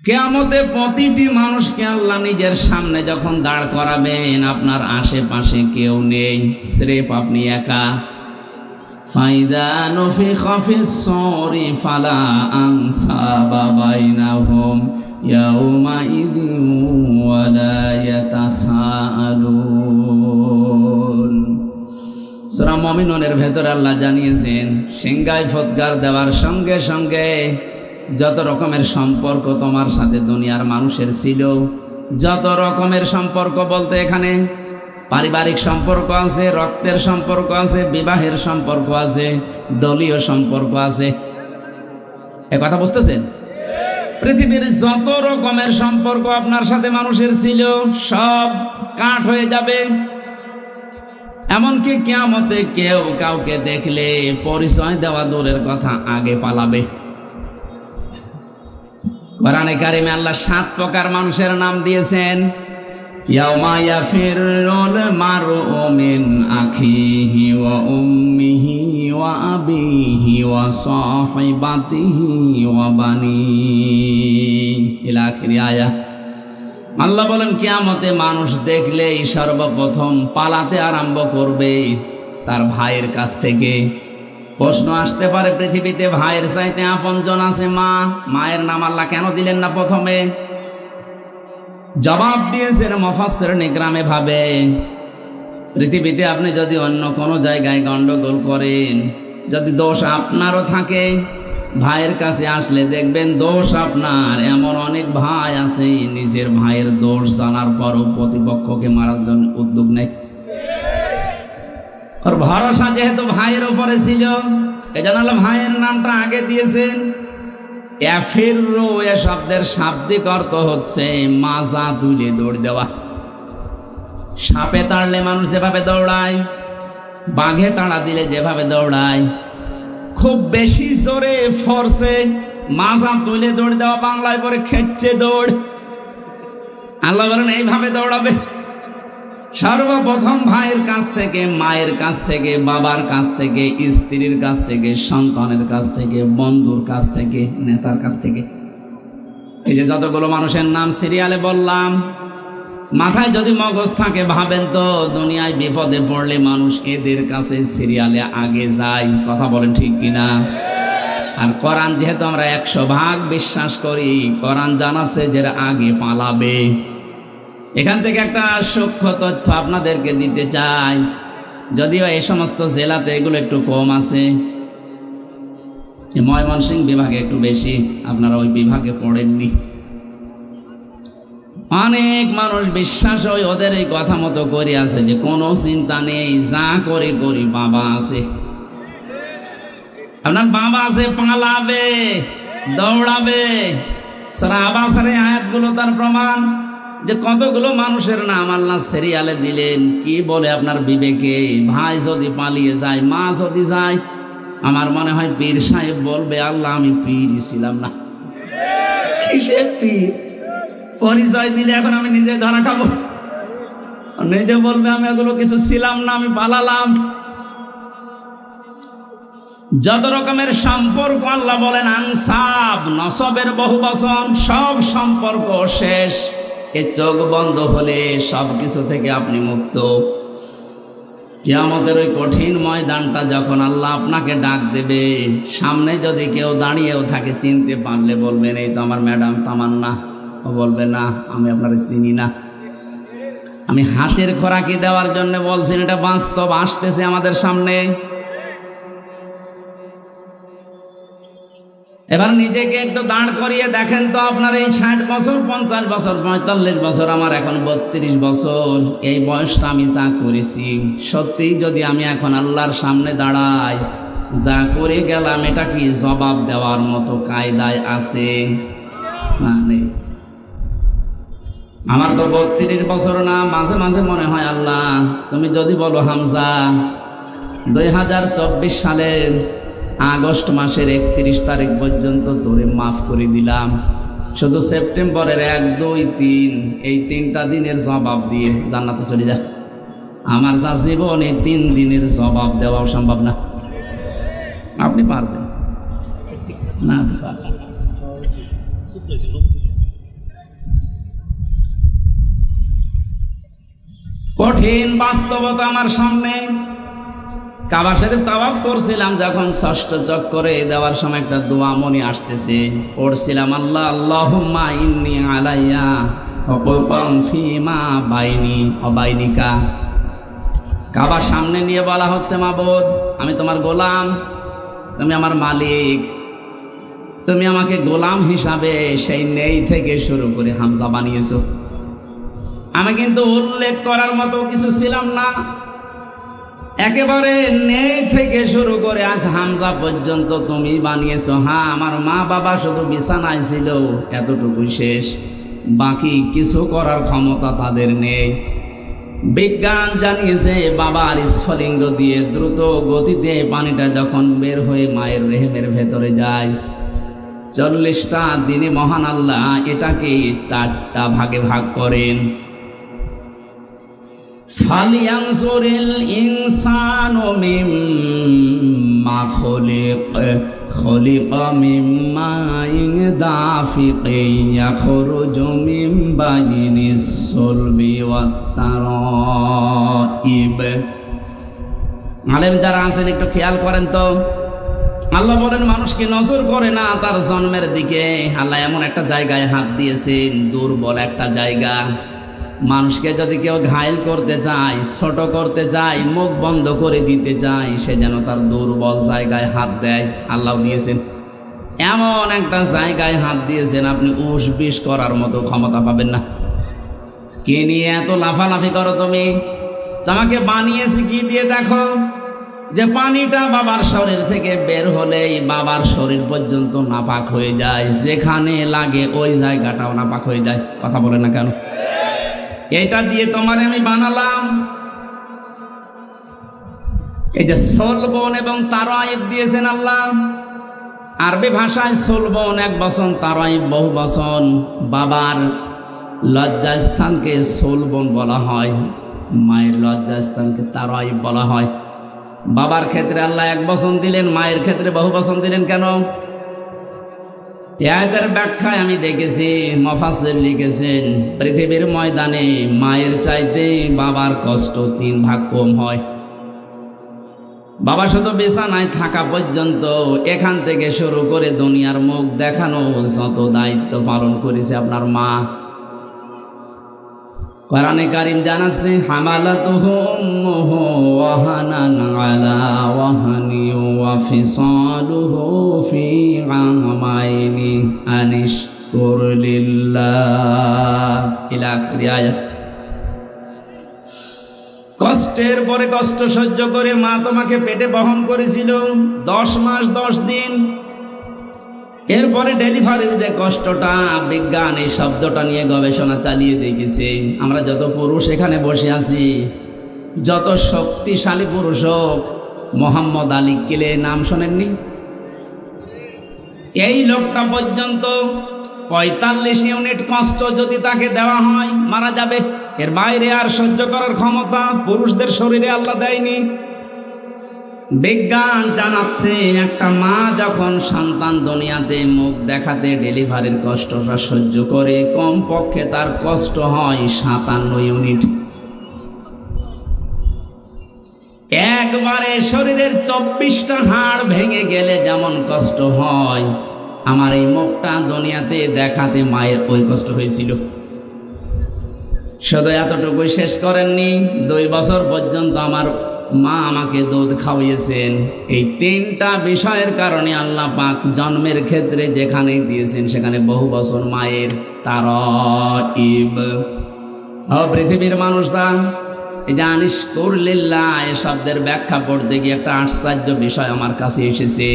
কিয়ামতে প্রতিটি মানুষকে আল্লাহ নিজের সামনে যখন দাঁড় করাবেন, আপনার আশেপাশে কেউ নেই, স্রেফ আপনি একা। ফাইদা নুফিখা ফিস-সূরি ফালা আনসাবা বাইনাহুম ইয়াউমাইযিন ওয়ালা ইয়াতাসাআলুন। সূরা মুমিনুনের ভেতরে আল্লাহ জানিয়েছেন, সিংগায় ফৎকার দেওয়ার সঙ্গে সঙ্গে যত রকমের সম্পর্ক তোমার সাথে দুনিয়ার মানুষের ছিল, যত রকমের সম্পর্ক বলতে এখানে পারিবারিক সম্পর্ক আছে, রক্তের সম্পর্ক আছে, বিবাহের সম্পর্ক আছে, দলীয় সম্পর্ক আছে। এ কথা বুঝতেছেন? পৃথিবীর যত রকমের সম্পর্ক আপনার সাথে মানুষের ছিল সব কাট হয়ে যাবে। এমনকি কিয়ামতে কেউ কাউকে দেখলে পরিচয় দেওয়া দূরের কথা, আগে পালাবে। কোরআনে কারিমে আল্লাহ 7 প্রকার মানুষের নাম দিয়েছেন। ইয়াউমা ইয়াফিরুল মারউ মিন আখিহি ওয়া উম্মিহি ওয়া আবিহি ওয়া সাহিবাতিহি ওয়া বানিহি ইলা আখিরি আয়া। আল্লাহ বলেন, কিয়ামতে মানুষ দেখলেই সর্বপ্রথম পালাতে আরম্ভ করবে তার ভাইয়ের কাছ থেকে। প্রশ্ন আসতে পারে, পৃথিবীতে ভাইয়ের চাইতে আপনজন আছে মা, মায়ের নাম আল্লাহ কেন দিলেন না প্রথমে? জবাব দিয়েছেন মুফাসসিরিন ইকরামে ভাবে, পৃথিবীতে আপনি যদি অন্য কোনো জায়গায় গন্ডগোল করেন, যদি দোষ আপনারও থাকে, ভাইয়ের কাছে আসলে দেখবেন দোষ আপনার। এমন অনেক ভাই আছে নিজের ভাইয়ের দোষ জানার পরও প্রতিপক্ষকে মারার জন্য উদ্যোগ নেয়। আর ভরসা যেহেতু ভাইয়ের উপরে ছিল, এজন্য আল্লাহ ভাইয়ের নামটা আগে দিয়েছেন। ইয়াফিরু এ শব্দের শাব্দিক অর্থ হচ্ছে মাজা তুলে দৌড় দেওয়া। সাপে তাড়লে মানুষ যেভাবে দৌড়ায়, বাঘে তাড়া দিলে যেভাবে দৌড়ায়, খুব বেশি জোরে ফোর্সে মাজা তুলে দৌড় দেওয়া, বাংলায় পরে খেচ্ছে দৌড়। আল্লাহ বলেন এইভাবে দৌড়াবে। সর্বপ্রথম ভাইয়ের কাছ থেকে, মায়ের কাছ থেকে, বাবার কাছ থেকে, স্ত্রীর কাছ থেকে, সন্তানের কাছ থেকে, বন্ধুর কাছ থেকে, নেতার কাছ থেকে। এই যে যতগুলো মানুষের নাম সিরিয়ালে বললাম, মাথায় যদি মগজ থাকে ভাবেন তো দুনিয়ায় বিপদে পড়লে মানুষ এদের কাছে সিরিয়ালে আগে যায়। কথা বলেন ঠিক কিনা? আর কোরআন যেহেতু আমরা 100% বিশ্বাস করি, কোরআন জানাচ্ছে যে আগে পালাবে। এখান থেকে একটা সূক্ষ্ম তথ্য আপনাদেরকে দিতে চাই, যদিও এই সমস্ত জেলাতে এগুলো একটু কম আছে, ময়মনসিংহ বিভাগে একটু বেশি। আপনারা ওই বিভাগে পড়েননি। অনেক মানুষ বিশ্বাস হয় ওদের এই কথা মতো করে আছে যে কোনো চিন্তা নেই, যা করে করি, বাবা আছে। আপনার বাবা আছে, পালাবে, দৌড়াবে। সূরা আবাসের আয়াতগুলো তার প্রমাণ যে কতগুলো মানুষের নাম আল্লাহ সিরিয়ালে দিলেন। কি বলে আপনার বিবেকে? ভাই যদি পালিয়ে যায়, মা যদি যায়, আমার মনে হয় পীর সাহেব বলবে, আল্লাহ আমি পীরই ছিলাম না। কিসের পীর? পরিচয় দিলে এখন আমি নিজে ধরা খাবো। নিজে বলবে আমি এগুলো কিছু ছিলাম না, আমি পালালাম। যত রকমের সম্পর্ক আল্লাহ বলেন আনসাব, নসবের বহু বচন, সব সম্পর্ক শেষ। এ চোখ বন্ধ হলে সব কিছু থেকে আপনি মুক্ত। কিয়ামতের ওই কঠিন ময়দানটা যখন আল্লাহ আপনাকে ডাক দেবে, সামনে যদি কেউ দাঁড়িয়েও থাকে, চিনতে পারলে বলবেন এই তো আমার ম্যাডাম তামান্না। ও বলবে না, আমি আপনাকে চিনি না। আমি হাসির খোরাকি দেওয়ার জন্য বলছি, এটা বাস্তব আসতেছে আমাদের সামনে। এবার নিজেকে একটু দাঁড় করিয়ে দেখেন তো, আপনার এই 60 বছর, 50 বছর, 45 বছর, আমার এখন 32 বছর, এই বয়সটা আমি যা করেছি, সত্যি যদি আমি এখন আল্লাহর সামনে দাঁড়াই, যা করে গেলাম এটা কি জবাব দেওয়ার মতো কায়দায় আছে? না, নেই। আমার তো 32 বছর না। মাঝে মাঝে মনে হয় আল্লাহ তুমি যদি বলো হামজা 2024 সালের আগস্ট মাসের 31 তারিখ পর্যন্ত ধরে মাফ করে দিলাম, শুধু সেপ্টেম্বরের 1, 2, 3 এই 3টা দিনের জবাব দিয়ে জান্নাতে চলে যা। আমার যা জীবন, এই 3 দিনের জবাব দেওয়াও সম্ভব না। আপনি পারবেন না? আপনি পারবেন। কঠিন বাস্তবতা আমার সামনে। কাবা শরীফ তাওয়াফ করছিলাম, যখন ষষ্ঠ চক্করে দেওয়ার সময় একটা দোয়া মনে আসতেছে, পড়ছিলাম আল্লাহ আল্লাহুম্মা ইন্নী আলাইয়া হুকুকাম ফিমা বাইনি ওয়া বাইনিকা। কাবার সামনে নিয়ে বলা হচ্ছে, মাবুদ আমি তোমার গোলাম, তুমি আমার মালিক, তুমি আমাকে গোলাম হিসাবে সেই নেই থেকে শুরু করে হামজা বানিয়েছো। আমি কিন্তু উল্লেখ করার মতো কিছু ছিলাম না, একেবারে নেই থেকে শুরু করে আজ হামজা পর্যন্ত তুমি বানিয়েছো। হ্যাঁ, আমার মা বাবা শুধু বিছানায় ছিল, এতটুকুই শেষ, বাকি কিছু করার ক্ষমতা তাদের নেই। বিজ্ঞান জানিয়েছে বাবার স্ফলিঙ্গ দিয়ে দ্রুত গতিতে পানিটা যখন বের হয়ে মায়ের রেহেমের ভেতরে যায়, 40টা দিনে মহান আল্লাহ এটাকে 4টা ভাগে ভাগ করেন। ফালিয়ানজুরিল ইনসানু মিম্মা খুলিকা মিম্মা দাফিকিন ইয়াখরুজু মিন বাইনিস সুলবি ওয়াত তারাইব। আলেম যারা আছেন একটু খেয়াল করেন তো, আল্লাহ বলেন মানুষকে নজর করে না তার জন্মের দিকে। আল্লাহ এমন একটা জায়গায় হাত দিয়েছেন, দুর্বল একটা জায়গা। মানুষকে যদি কেউ ঘায়েল করতে চায়, ছোট করতে চায়, মুখ বন্ধ করে দিতে চায়, সে যেন তার দুর্বল জায়গায় হাত দেয়। আল্লাহ দিয়েছেন এমন একটা জায়গায় হাত দিয়েছেন, আপনি উস বিষ করার মতো ক্ষমতা পাবেন না। কে নিয়ে এত লাফালাফি করো তুমি? তোমাকে বানিয়েছি কি দিয়ে? দেখো যে পানিটা বাবার শরীর থেকে বের হলেই বাবার শরীর পর্যন্ত নাপাক হয়ে যায়, যেখানে লাগে ওই জায়গাটাও নাপাক হয়ে যায়। কথা বলে না কেন? এটা দিয়ে তোমার আমি বানালাম। এই যে সলবন এবং তারাইব দিয়েছেন আল্লাহ। আরবি ভাষায় সলবন এক বচন, তারাইব বহু বচন। বাবার লজ্জাস্থানকে সলবন বলা হয়, মায়ের লজ্জাস্থানকে তারাইব বলা হয়। বাবার ক্ষেত্রে আল্লাহ এক বচন দিলেন, মায়ের ক্ষেত্রে বহু বচন দিলেন কেন? এই আয়াতের ব্যাখ্যায় আমি দেখেছি মুফাসসির লিখেছেন, পৃথিবীর ময়দানে মায়ের চাইতে বাবার কষ্ট 3 ভাগ কম হয়। বাবা শুধু বিছানায় থাকা পর্যন্ত, এখান থেকে শুরু করে দুনিয়ার মুখ দেখানো যত দায়িত্ব পালন করেছে আপনার মা। কোরআনে কারীম জানাচ্ছে, হামালাতুহু উম্মুহু ওয়াহানান আলা ওয়াহানি ওয়া ফিসালুহু ফি আমাইনি আনিশকুর লিল্লাহ ইলা আখিরি আয়াত। কষ্টের পরে কষ্ট সহ্য করে মা তোমাকে পেটে বহন করেছিল 10 মাস 10 দিন। এরপরে ডেলিভারির যে কষ্টটা, বিজ্ঞান এই শব্দটা নিয়ে গবেষণা চালিয়ে দেখেছে। আমরা যত পুরুষ এখানে বসে আছি, যত শক্তিশালী পুরুষ হোক, মোহাম্মদ আলী কিলে নাম শোনেননি? এই লোকটা পর্যন্ত 45 ইউনিট কষ্ট যদি তাকে দেওয়া হয় মারা যাবে। এর বাইরে আর সহ্য করার ক্ষমতা পুরুষদের শরীরে আল্লাহ দেয়নি। বিজ্ঞান জানাচ্ছে একটা মা যখন সন্তান দুনিয়াতে মুখ দেখাতে ডেলিভারির কষ্টটা সহ্য করে, কমপক্ষে তার কষ্ট হয় 57 ইউনিট। একবারে শরীরের 24টা হাড় ভেঙে গেলে যেমন কষ্ট হয়, আমার এই মুখটা দুনিয়াতে দেখাতে মায়ের ওই কষ্ট হয়েছিল। শুধু এতটুকুই শেষ করেননি, 2 বছর পর্যন্ত আমার মা আমাকে দুধ খাওয়িয়েছেন। এই 3টা বিষয়ের কারণে আল্লাহ পাক জন্মের ক্ষেত্রে যেখানে দিয়েছেন সেখানে বহু বছর মায়ের তারাইব। পৃথিবীর মানুষরা এই যে আনিশকুর লিল্লাহ এই শব্দের ব্যাখ্যা পড়তে গিয়ে একটা আশ্চর্য বিষয় আমার কাছে এসেছে।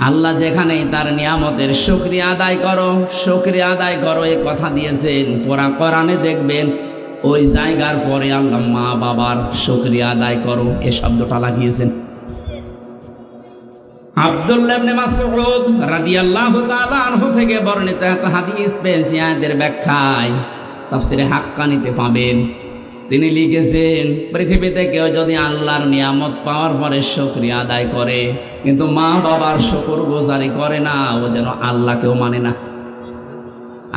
আল্লাহ যেখানে তার নিয়ামতের শুকরিয়া আদায় করো, শুকরিয়া আদায় করো এ কথা দিয়েছেন, কোরআনে দেখবেন ওই জায়গার পরে আল্লাহ মা বাবার শুকরিয়া আদায় করো এ শব্দটা লাগিয়েছেন। আব্দুল্লাহ ইবনে মাসউদ রাদিয়াল্লাহু তাআলা আনহু থেকে বর্ণিত একটা হাদিস পেয়েছি, আয়াতের ব্যাখ্যায় তাফসিরে হাক্কানিতে পাবেন। তিনি লিখেছেন, পৃথিবীতে কেউ যদি আল্লাহর নিয়ামত পাওয়ার পরে শুকরিয়া আদায় করে কিন্তু মা বাবার শুকরগুজারি করে না, ও যেন আল্লাহকেও মানে না।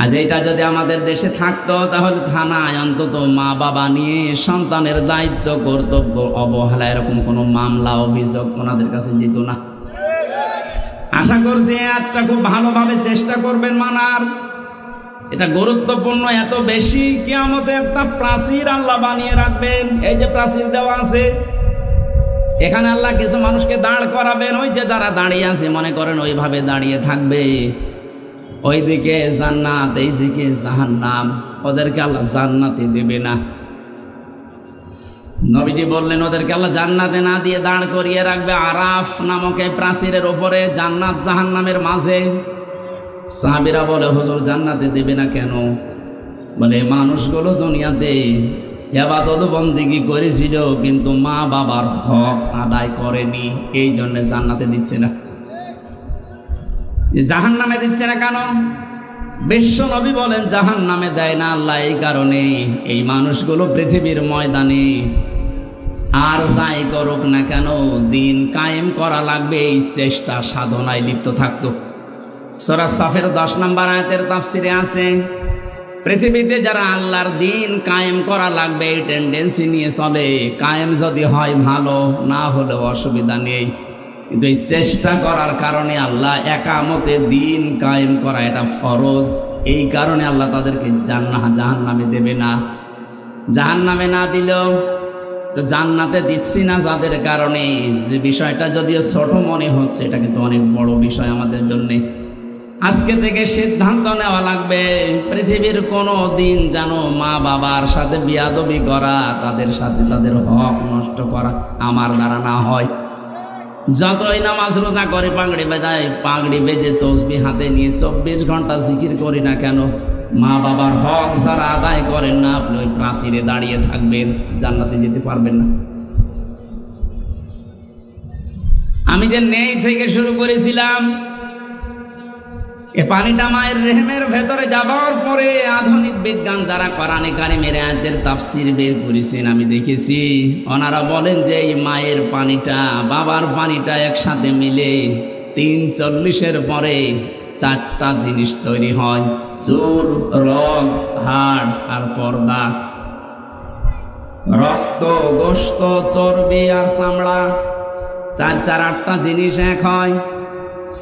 আজ এটা যদি আমাদের দেশে থাকতো তাহলে থানায় অন্তত মা বাবা নিয়ে সন্তানের দায়িত্ব কর্তব্য অবহেলা এরকম কোনো মামলা অভিযোগ ওনাদের কাছে যেত না। আশা করছি আজটা খুব ভালোভাবে চেষ্টা করবেন মানার। এটা গুরুত্বপূর্ণ এত বেশি, কিয়ামতে একটা প্রাচীর আল্লাহ বানিয়ে রাখবেন। এই যে প্রাচীর দেওয়া আছে, এখানে আল্লাহ কিছু মানুষকে দাঁড় করাবেন। ওই যে যারা দাঁড়িয়ে আছে মনে করেন ওইভাবে দাঁড়িয়ে থাকবে, ওইদিকে জান্নাত এইদিকে জাহান্নাম, ওদেরকে আল্লাহ জান্নাতে দেবে না। নবীজি বললেন ওদেরকে আল্লাহ জান্নাতে না দিয়ে দাঁড় করিয়ে রাখবে আরাফ নামক এই প্রাচীরের ওপরে, জান্নাত জাহান্নামের মাঝে। সাহাবীরা বলে হুজুর জান্নাতে দেবে না কেন? বলে মানুষগুলো দুনিয়াতে ইবাদত বন্দেগী করেছিল কিন্তু মা বাবার হক আদায় করেনি, এই জন্য জান্নাতে দিচ্ছে না। জাহান্নামে দিচ্ছে না কেন? বিশ্ব নবী বলেন জাহান্নামে দেয় না আল্লাহ এই কারণে, এই মানুষগুলো পৃথিবীর ময়দানে আর যাই করুক না কেন দিন কায়েম করা লাগবে, এই চেষ্টা সাধনায় লিপ্ত থাকতো। সূরা সাফের 10 নম্বর আয়াতের তাফসিরে আছে পৃথিবীতে যারা আল্লাহর দিন কায়েম করা লাগবে এই টেন্ডেন্সি নিয়ে চলে, কায়েম যদি হয় ভালো, না হলেও অসুবিধা নেই, কিন্তু এই চেষ্টা করার কারণে আল্লাহ একামতে দিন কায়েম করা এটা ফরজ, এই কারণে আল্লাহ তাদেরকে জাহান্নামে দেবে না। জাহান্নামে না দিলেও তো জান্নাতে দিচ্ছি না যাদের কারণে, যে বিষয়টা যদিও ছোট মনে হচ্ছে এটা কিন্তু অনেক বড় বিষয় আমাদের জন্যে। আজকে থেকে সিদ্ধান্ত নেওয়া লাগবে পৃথিবীর কোনো দিন যেন মা বাবার সাথে বিয়াদবি করা, তাদের সাথে তাদের হক নষ্ট করা আমার দ্বারা না হয়। যতই নামাজ রোজা করে পাগড়ি বেঁধে তসবিহ হাতে নিয়ে 24 ঘন্টা জিকির করি না কেন, মা বাবার হক যারা আদায় করেন না আপনি ওই প্রাচীরে দাঁড়িয়ে থাকবেন, জান্নাতে যেতে পারবেন না। আমি যে নেই থেকে শুরু করেছিলাম, এ পানিটা মায়ের রেহেমের ভেতরে যাবার পরে আধুনিক বিজ্ঞান যারা কোরআনে কারিমের আয়াতের তাফসীর বের করেছেন আমি দেখেছি, ওনারা বলেন যে এই মায়ের পানিটা বাবার পানিটা একসাথে মিলে 340-এর পরে 4টা জিনিস তৈরি হয়, চুল, রগ, হাড় আর পর্দা। রক্ত, গোশত, চর্বি আর চামড়া, 4-8টা জিনিস এক হয়।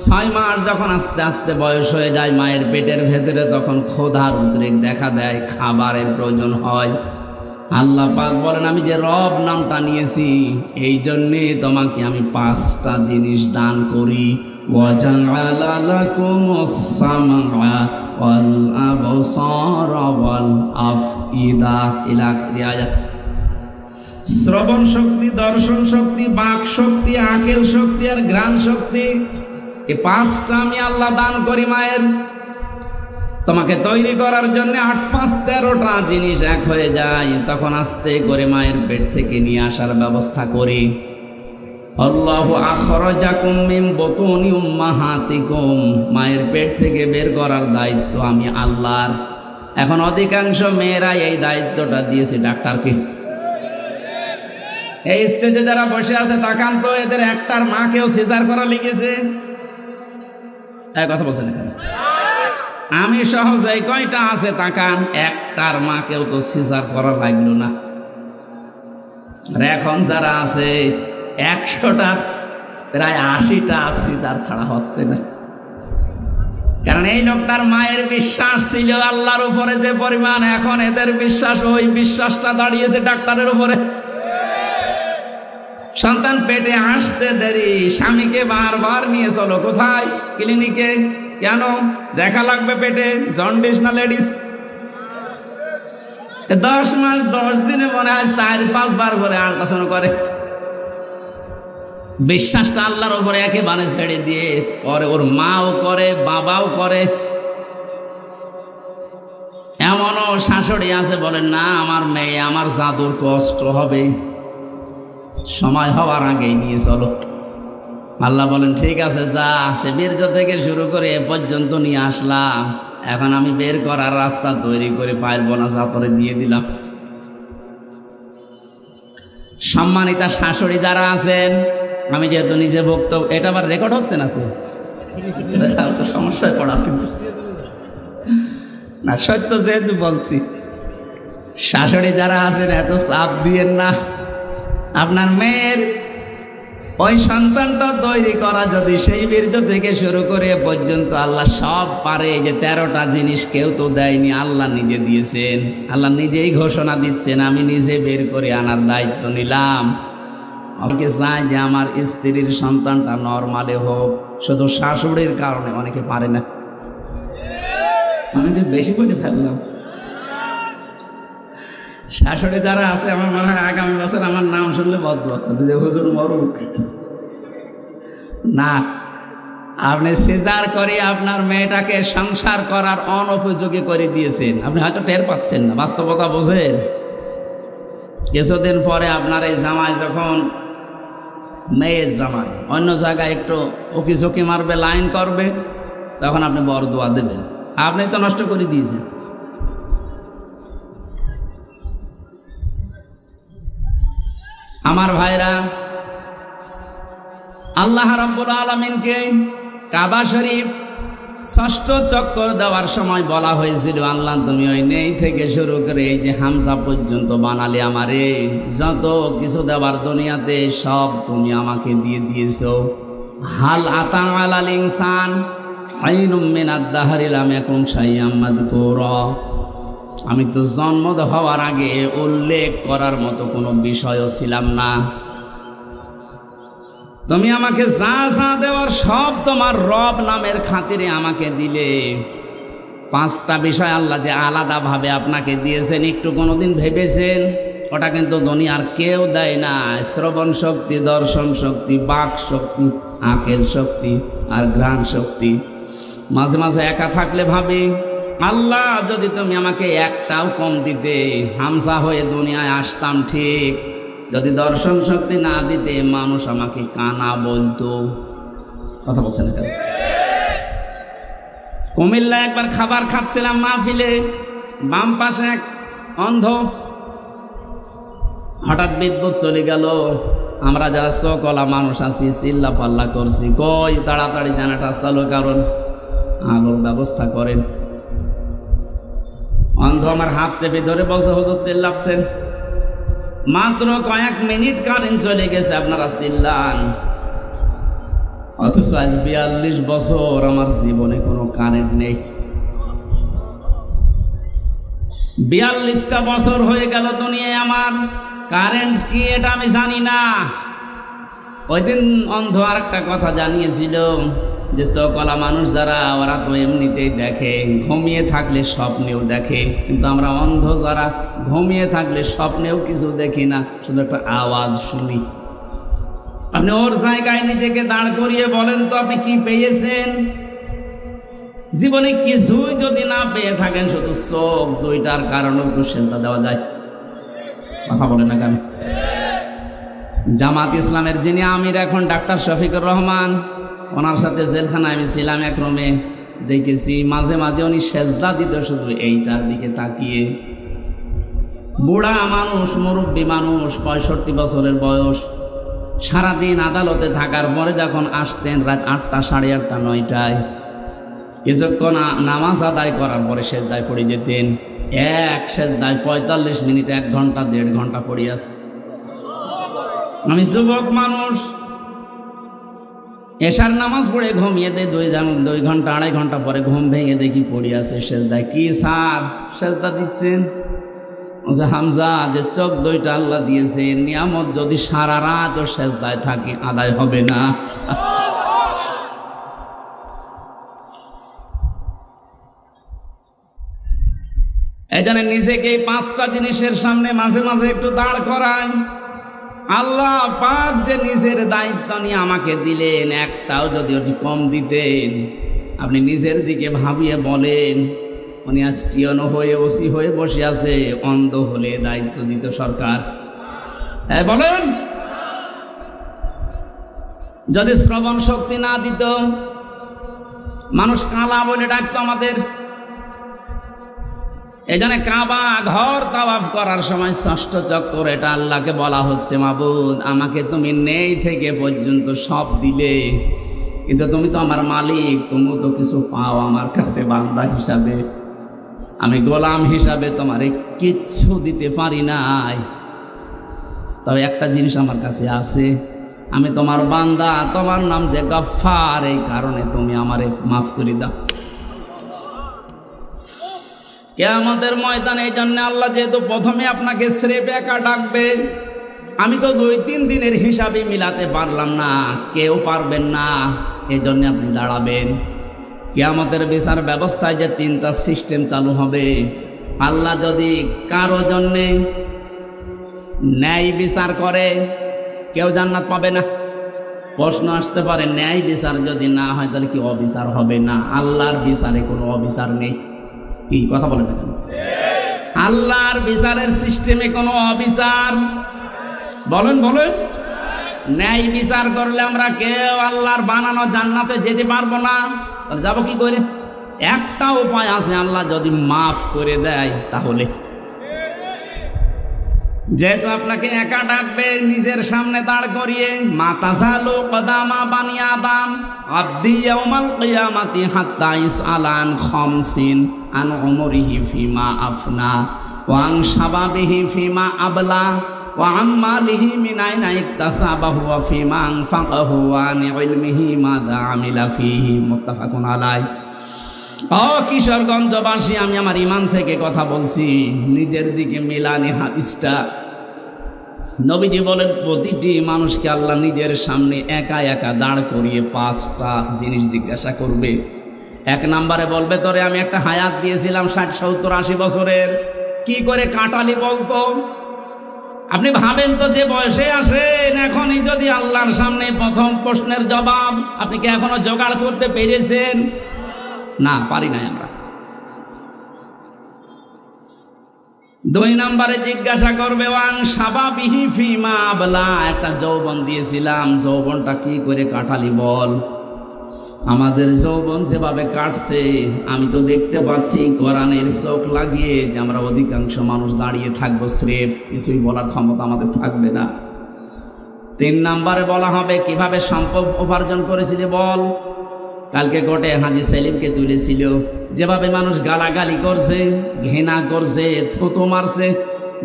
6 মাস যখন আস্তে আস্তে বয়স হয়ে যায় মায়ের পেটের ভেতরে, তখন ক্ষুধার উদ্রেক দেখা দেয়, খাবারের প্রয়োজন হয়। আল্লাহ পাক বলেন আমি যে রব নামটা নিয়েছি এই জন্যে তোমাকে আমি 5টা জিনিস দান করি। ওয়াজআলা লাকুমুস সামআ ওয়াল আবসারা ওয়াল আফইদা ইলা আখির আয়াত। শ্রবণ শক্তি, দর্শন শক্তি, বাক শক্তি, আকেল শক্তি আর ঘ্রাণ শক্তি, এই 5টা আমি আল্লাহ দান করি মায়ের। তোমাকে তৈরি করার জন্য 8 5 13টা জিনিস এক হয়ে যায়, তখন আস্তে করে মায়ের পেট থেকে নিয়ে আসার ব্যবস্থা করি। আল্লাহু আখরাজাকুম মিন বুতুনি উম্মাহাতিকুম, মায়ের পেট থেকে বের করার দায়িত্ব আমি আল্লাহর। এখন অধিকাংশ মেয়েরা এই দায়িত্বটা দিয়েছে ডাক্তারকে। এই স্টেজে যারা বসে আছে তাকান তো, এদের একটার মাকেও সিজার করা লিখেছে। কথা বলছেন এখানে আমি সহজে কয়টা আছে তাকান, একটার মাকেও তো সিজার করা লাগলো না। আর এখন যারা আছে 100টা প্রায় 80টা সিজার ছাড়া হচ্ছে না। কারণ এই লোকটার মায়ের বিশ্বাস ছিল আল্লাহর উপরে যে পরিমাণ, এখন এদের বিশ্বাস, ওই বিশ্বাসটা দাঁড়িয়েছে ডাক্তারের উপরে। সন্তান পেটে আসতে দেরি, স্বামীকে বারবার নিয়ে চলো কোথায়? ক্লিনিকে। কেন? দেখা লাগবে পেটে জন্ডিস না লেডিস। 10 মাস 10 দিনে মনে হয় 4-5 বার করে আল্ট্রাসাউন্ড করে। বিশ্বাসটা আল্লাহর উপরে একেবারে ছেড়ে দিয়ে করে, ওর মাও করে বাবাও করে। এমনও শাশুড়ি আছে বলেন না আমার মেয়ে, আমার জাদুর কষ্ট হবে, সময় হওয়ার আগেই নিয়ে চলো। আল্লাহ বলেন ঠিক আছে যা, সে বীর্য থেকে শুরু করে এ পর্যন্ত নিয়ে আসলাম, এখন আমি বের করার রাস্তা তৈরি করে পায়ের বোনা চাপরে দিয়ে দিলাম। সম্মানিতা শাশুড়ি যারা আছেন, আমি যেহেতু নিজে ভক্ত, এটা আবার রেকর্ড হচ্ছে না তো, সমস্যায় পড়া। না, সত্য যেহেতু বলছি, শাশুড়ি যারা আছেন এত চাপ দিয়েন না। আপনার মেয়ের ওই সন্তানটা তৈরি করা যদি সেই বীর্য থেকে শুরু করে পর্যন্ত আল্লাহ সব পারে, যে 13টা জিনিস কেউ তো দেয়নি, আল্লাহ নিজে দিয়েছেন। আল্লাহ নিজেই ঘোষণা দিচ্ছেন, আমি নিজে বের করে আনার দায়িত্ব নিলাম। আমাকে চাই যে আমার স্ত্রীর সন্তানটা নর্মালে হোক, শুধু শাশুড়ির কারণে অনেকে পারে না। আমি যে বেশি করে ফেললাম। শাশুড়ি যারা আছে, আমার মনে হয় আগামী বছর আমার নাম শুনলে বদলা করবে যে হুজুর মরুক। না, আপনি সিজার করে আপনার মেয়েটাকে সংসার করার অনুপযোগী করে দিয়েছেন। আপনি হয়তো টের পাচ্ছেন না, বাস্তবতা বোঝেন। কিছুদিন পরে আপনার এই জামাই, যখন মেয়ের জামাই অন্য জায়গায় একটু উকি ঝুঁকি মারবে, লাইন করবে, তখন আপনি বড় দোয়া দেবেন। আপনি তো নষ্ট করে দিয়েছেন। আমার ভাইরা, আল্লাহ রাব্বুল আলামিনকে কাবা শরীফ 6ষ্ঠ চক্কর দেওয়ার সময় বলা হয়েছিল, আল্লাহ তুমি ওই নেই থেকে শুরু করে এই যে হামজা পর্যন্ত বানালে আমারে, যত কিছু দেওয়ার দুনিয়াতে সব তুমি আমাকে দিয়ে দিয়েছো। হাল আতা আলাল ইনসান হাইনুম মিনাদ দাহরি লাম ইয়াকুন শাইআম মাযকুরা। আমি তো জন্ম হওয়ার আগে উল্লেখ করার মতো কোনো বিষয়ও ছিলাম না। তুমি আমাকে যা যা দেওয়ার সব তোমার রব নামের খাতিরে আমাকে দিলে। 5টা বিষয় আল্লাহ যে আলাদাভাবে আপনাকে দিয়েছেন, একটু কোনোদিন ভেবেছেন? ওটা কিন্তু দুনিয়ার কেউ দেয় না। শ্রবণ শক্তি, দর্শন শক্তি, বাক শক্তি, আকেল শক্তি আর ঘ্রাণ শক্তি। মাঝে মাঝে একা থাকলে ভাবি, আল্লাহ যদি তুমি আমাকে একটাও কম দিতে, হামসা হয়ে দুনিয়ায় আসতাম ঠিক। যদি দর্শন শক্তি না দিতে, মানুষ আমাকে কানা বলতো। কথা বলছেন না? কুমিল্লা একবার খাবার খাচ্ছিলাম মাহফিলে, বাম পাশে এক অন্ধ, হঠাৎ বিদ্যুৎ চলে গেল। আমরা যারা চকলা মানুষ আছি চিল্লা পাল্লা করছি, কই তাড়াতাড়ি জানাটা চালু, কারণ আলোর ব্যবস্থা করেন। অন্ধ আমার হাত চেপে ধরে বলছে, হুজুর চিল্লাচ্ছেন, মাত্র কয়েক মিনিট কারেন্ট চলে গেছে, আপনারা চিল্লান। অথচ আজ 42 বছর আমার জীবনে কোনো কারেন্ট নেই। 42টা বছর হয়ে গেল দুনিয়ায়, আমার কারেন্ট কি এটা আমি জানি না। ওই দিন অন্ধ আর একটা কথা জানিয়েছিল, যে চকলা মানুষ যারা, ওরা তো এমনিতেই দেখে, ঘুমিয়ে থাকলে স্বপ্নেও দেখে, কিন্তু আমরা অন্ধ যারা, ঘুমিয়ে থাকলে স্বপ্নেও কিছু দেখি না, শুধু একটা আওয়াজ শুনি। আপনি ওর জায়গায় নিজেকে দাঁড় করিয়ে বলেন তো, আপনি কি পেয়েছেন জীবনে? কিছুই যদি না পেয়ে থাকেন, শুধু চোখ দুইটার কারণেও একটু সেজদা দেওয়া যায়। কথা বলে না কেন? জামাত ইসলামের যিনি আমির এখন, ডাক্তার শফিকুর রহমান, ওনার সাথে জেলখানায় আমি ছিলাম, এক রুমে দেখেছি মাঝে মাঝে উনি সেজদা দিত শুধু এইটার দিকে তাকিয়ে। বুড়া মানুষ, মুরব্বী মানুষ, 65 বছরের বয়স, সারাদিন আদালতে থাকার পরে যখন আসতেন রাত 8টা, 8:30, 9টায়, কিছুক্ষণ নামাজ আদায় করার পরে সেজদায় পড়ে যেতেন। এক সেজদায় 45 মিনিট, 1 ঘন্টা, 1.5 ঘন্টা পড়ে আছে। আমি যুবক মানুষ, এশার নামাজ পড়ে ঘুমিয়ে দেয়, 2 ঘন্টা 2.5 ঘন্টা পরে ঘুম ভেঙে দেখি পড়ে আছে সেজদায়। কি স্যার সেজদা দিচ্ছেন? হামজা, যে চোখ দুইটা আল্লাহ দিয়েছে, নিয়ামত যদি সারা রাত ও সেজদায় থাকে, আদায় হবে না। এই জন্য নিজেকে 5টা জিনিসের সামনে মাঝে মাঝে একটু দাঁড় করান। আল্লাহ পাক যে নিজের দায়িত্ব নিয়ে আমাকে দিলেন, একটাও যদি ওটি কম দিতেন, আপনি নিজের দিকে ভাবিয়ে বলেন, উনি আজ টিয়নো হয়ে ওসি হয়ে বসে আছে, অন্ধ হলে দায়িত্ব দিত সরকার। হ্যাঁ বলেন, যদি শ্রবণ শক্তি না দিত, মানুষ কালা বলে ডাকতো আমাদের। এই জন্য কাবা ঘর তাওয়াফ করার সময় 6ষ্ঠ চক্কর, এটা আল্লাহকে বলা হচ্ছে, মাবুদ আমাকে তুমি নেই থেকে পর্যন্ত সব দিলে, কিন্তু তুমি তো আমার মালিক, তুমি তো কিছু পাও আমার কাছে বান্দা হিসাবে। আমি গোলাম হিসাবে তোমারে কিচ্ছু দিতে পারি নাই, তবে একটা জিনিস আমার কাছে আছে, আমি তোমার বান্দা, তোমার নাম যে গফফার, এই কারণে তুমি আমারে মাফ করে দাও। কিয়ামতের ময়দানে এই জন্য আল্লাহ যেহেতু প্রথমে আপনাকে স্রেফ একা ডাকবে, আমি তো 2-3 দিনের হিসাবে মিলাতে পারলাম না, কেউ পারবেন না, এই জন্য আপনি দাঁড়াবেন। কিয়ামতের বিচার ব্যবস্থায় যে 3টা সিস্টেম চালু হবে, আল্লাহ যদি কারো জন্যে ন্যায় বিচার করে, কেউ জান্নাত পাবে না। প্রশ্ন আসতে পারে, ন্যায় বিচার যদি না হয় তাহলে কি অবিচার হবে না? আল্লাহর বিচারে কোনো অবিচার নেই। কি কথা বলেন না কেন? আল্লাহর বিচারের সিস্টেমে কোনো অবিচার, বলেন বলেন। ন্যায় বিচার করলে আমরা কেউ আল্লাহর বানানো জান্নাতে যেতে পারবো না, তাহলে যাবো কি করে? একটা উপায় আছে, আল্লাহ যদি মাফ করে দেয় তাহলে। যেহেতু আপনাকে একা ডাকবে, নিজের সামনে দাঁড় করিয়ে, মাতাজালু কদামা বানি আদম আব্দি ইয়াউমাল কিয়ামাতি হাত্তা ইসআলান খামসিন আন উমরিহি ফিমা আফনা ওয়া আন শাবাবিহি ফিমা আবলা ওয়া আন মালিহি মিন আইনা ইকতাসাবাহু ওয়া ফিমা আনফাকাহু ওয়া আন ইলমিহি মাযা আমিলা ফিহি। মুত্তাফাকুন আলাইহি। ও কিশোরগঞ্জবাসী, আমি আমার ইমান থেকে কথা বলছি, নিজের দিকে মিলানি হাদিসটা। নবীজি বলেন, প্রতিটি মানুষকে আল্লাহ নিজের সামনে একা একা দাঁড় করিয়ে 5টা জিনিস জিজ্ঞাসা করবে। 1 নম্বরে বলবে, তোরে আমি একটা হায়াত দিয়েছিলাম 60, 70, 80 বছরের, কি করে কাটালি বলতো? আপনি ভাবেন তো, যে বয়সে আসেন, এখনই যদি আল্লাহর সামনে প্রথম প্রশ্নের জবাব, আপনি কি এখনো জোগাড় করতে পেরেছেন? না, পারি নাই আমরা। 2 নম্বরে জিজ্ঞাসা করবে, ওয়ান শাবাবিহি ফিমা আবলা, একটা যৌবন দিয়েছিলাম, যৌবনটা কি করে কাটালি বল। আমাদের যৌবন যেভাবে কাটছে, আমি তো দেখতে পাচ্ছি কোরআনের চোখ লাগিয়ে, যে আমরা অধিকাংশ মানুষ দাঁড়িয়ে থাকবো স্রেফ, কিছুই বলার ক্ষমতা আমাদের থাকবে না। 3 নম্বরে বলা হবে, কিভাবে সম্পদ উপার্জন করেছিলি বল। কালকে কোর্টে হাজী সেলিমকে তুলেছিল, যেভাবে মানুষ গালাগালি করছে, ঘৃণা করছে, থুতু মারছে,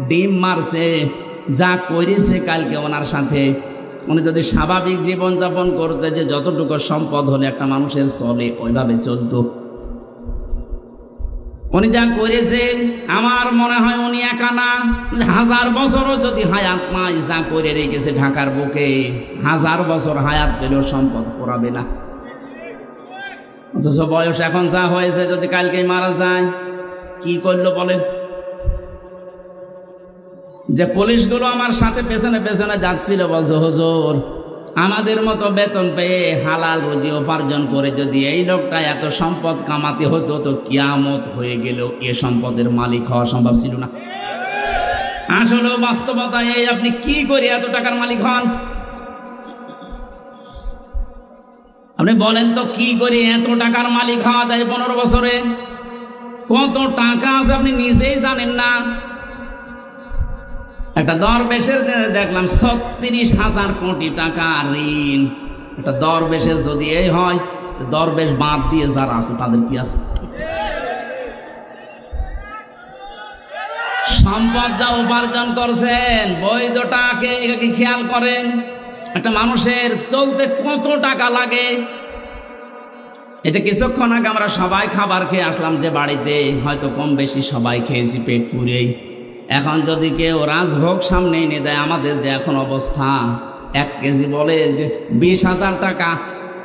ডিম মারছে, যা করেছে কালকে ওনার সাথে, উনি যদি স্বাভাবিক জীবনযাপন করতে, যে যতটুকু সম্পদ হলে একটা মানুষের চলে, ওইভাবে চলত। উনি যা করেছে, আমার মনে হয় উনি একা না, 1000 বছরও যদি হায়াত নাই, যা করে রেখেছে ঢাকার বুকে, 1000 বছর হায়াত পেলেও সম্পদ পড়াবে না। অথচ বয়স এখন যা হয়েছে, যদি কালকেই মারা যায়, কি করলো বলেন? যে পুলিশগুলো আমার সাথে পেছনে পেছনে যাচ্ছিল, বলছে, হুজুর, আমাদের মতো বেতন পেয়ে হালাল রুজি উপার্জন করে যদি এই লোকটা এত সম্পদ কামাতে হতো, তো কিয়ামত হয়ে গেল, এ সম্পদের মালিক হওয়া সম্ভব ছিল না। আসলে বাস্তবতা এই, আপনি কি করে এত টাকার মালিক হন? আপনি বলেন তো, কি করে এত টাকার মালিক হওয়া যায় 15 বছরে? কত টাকা আছে আপনি নিজেই জানেন না। একটা দরবেশের দেখলাম 36,000 কোটি টাকা ঋণ। একটা দরবেশের যদি এই হয়, দরবেশ বাদ দিয়ে যারা আছে তাদের কি আছে? সম্পদ যা উপার্জন করছেন, বৈধটাকে খেয়াল করেন। একটা মানুষের চলতে কত টাকা লাগে। এটা কিছুক্ষণ আগে আমরা সবাই খাবার খেয়ে আসলাম, যে বাড়িতে হয়তো কম বেশি সবাই খেয়েছি পেট পুরেই। এখন যদি কেউ রাজভোগ সামনে এনে দেয়, আমাদের যে এখন অবস্থা, 1 কেজি বলে যে 20,000 টাকা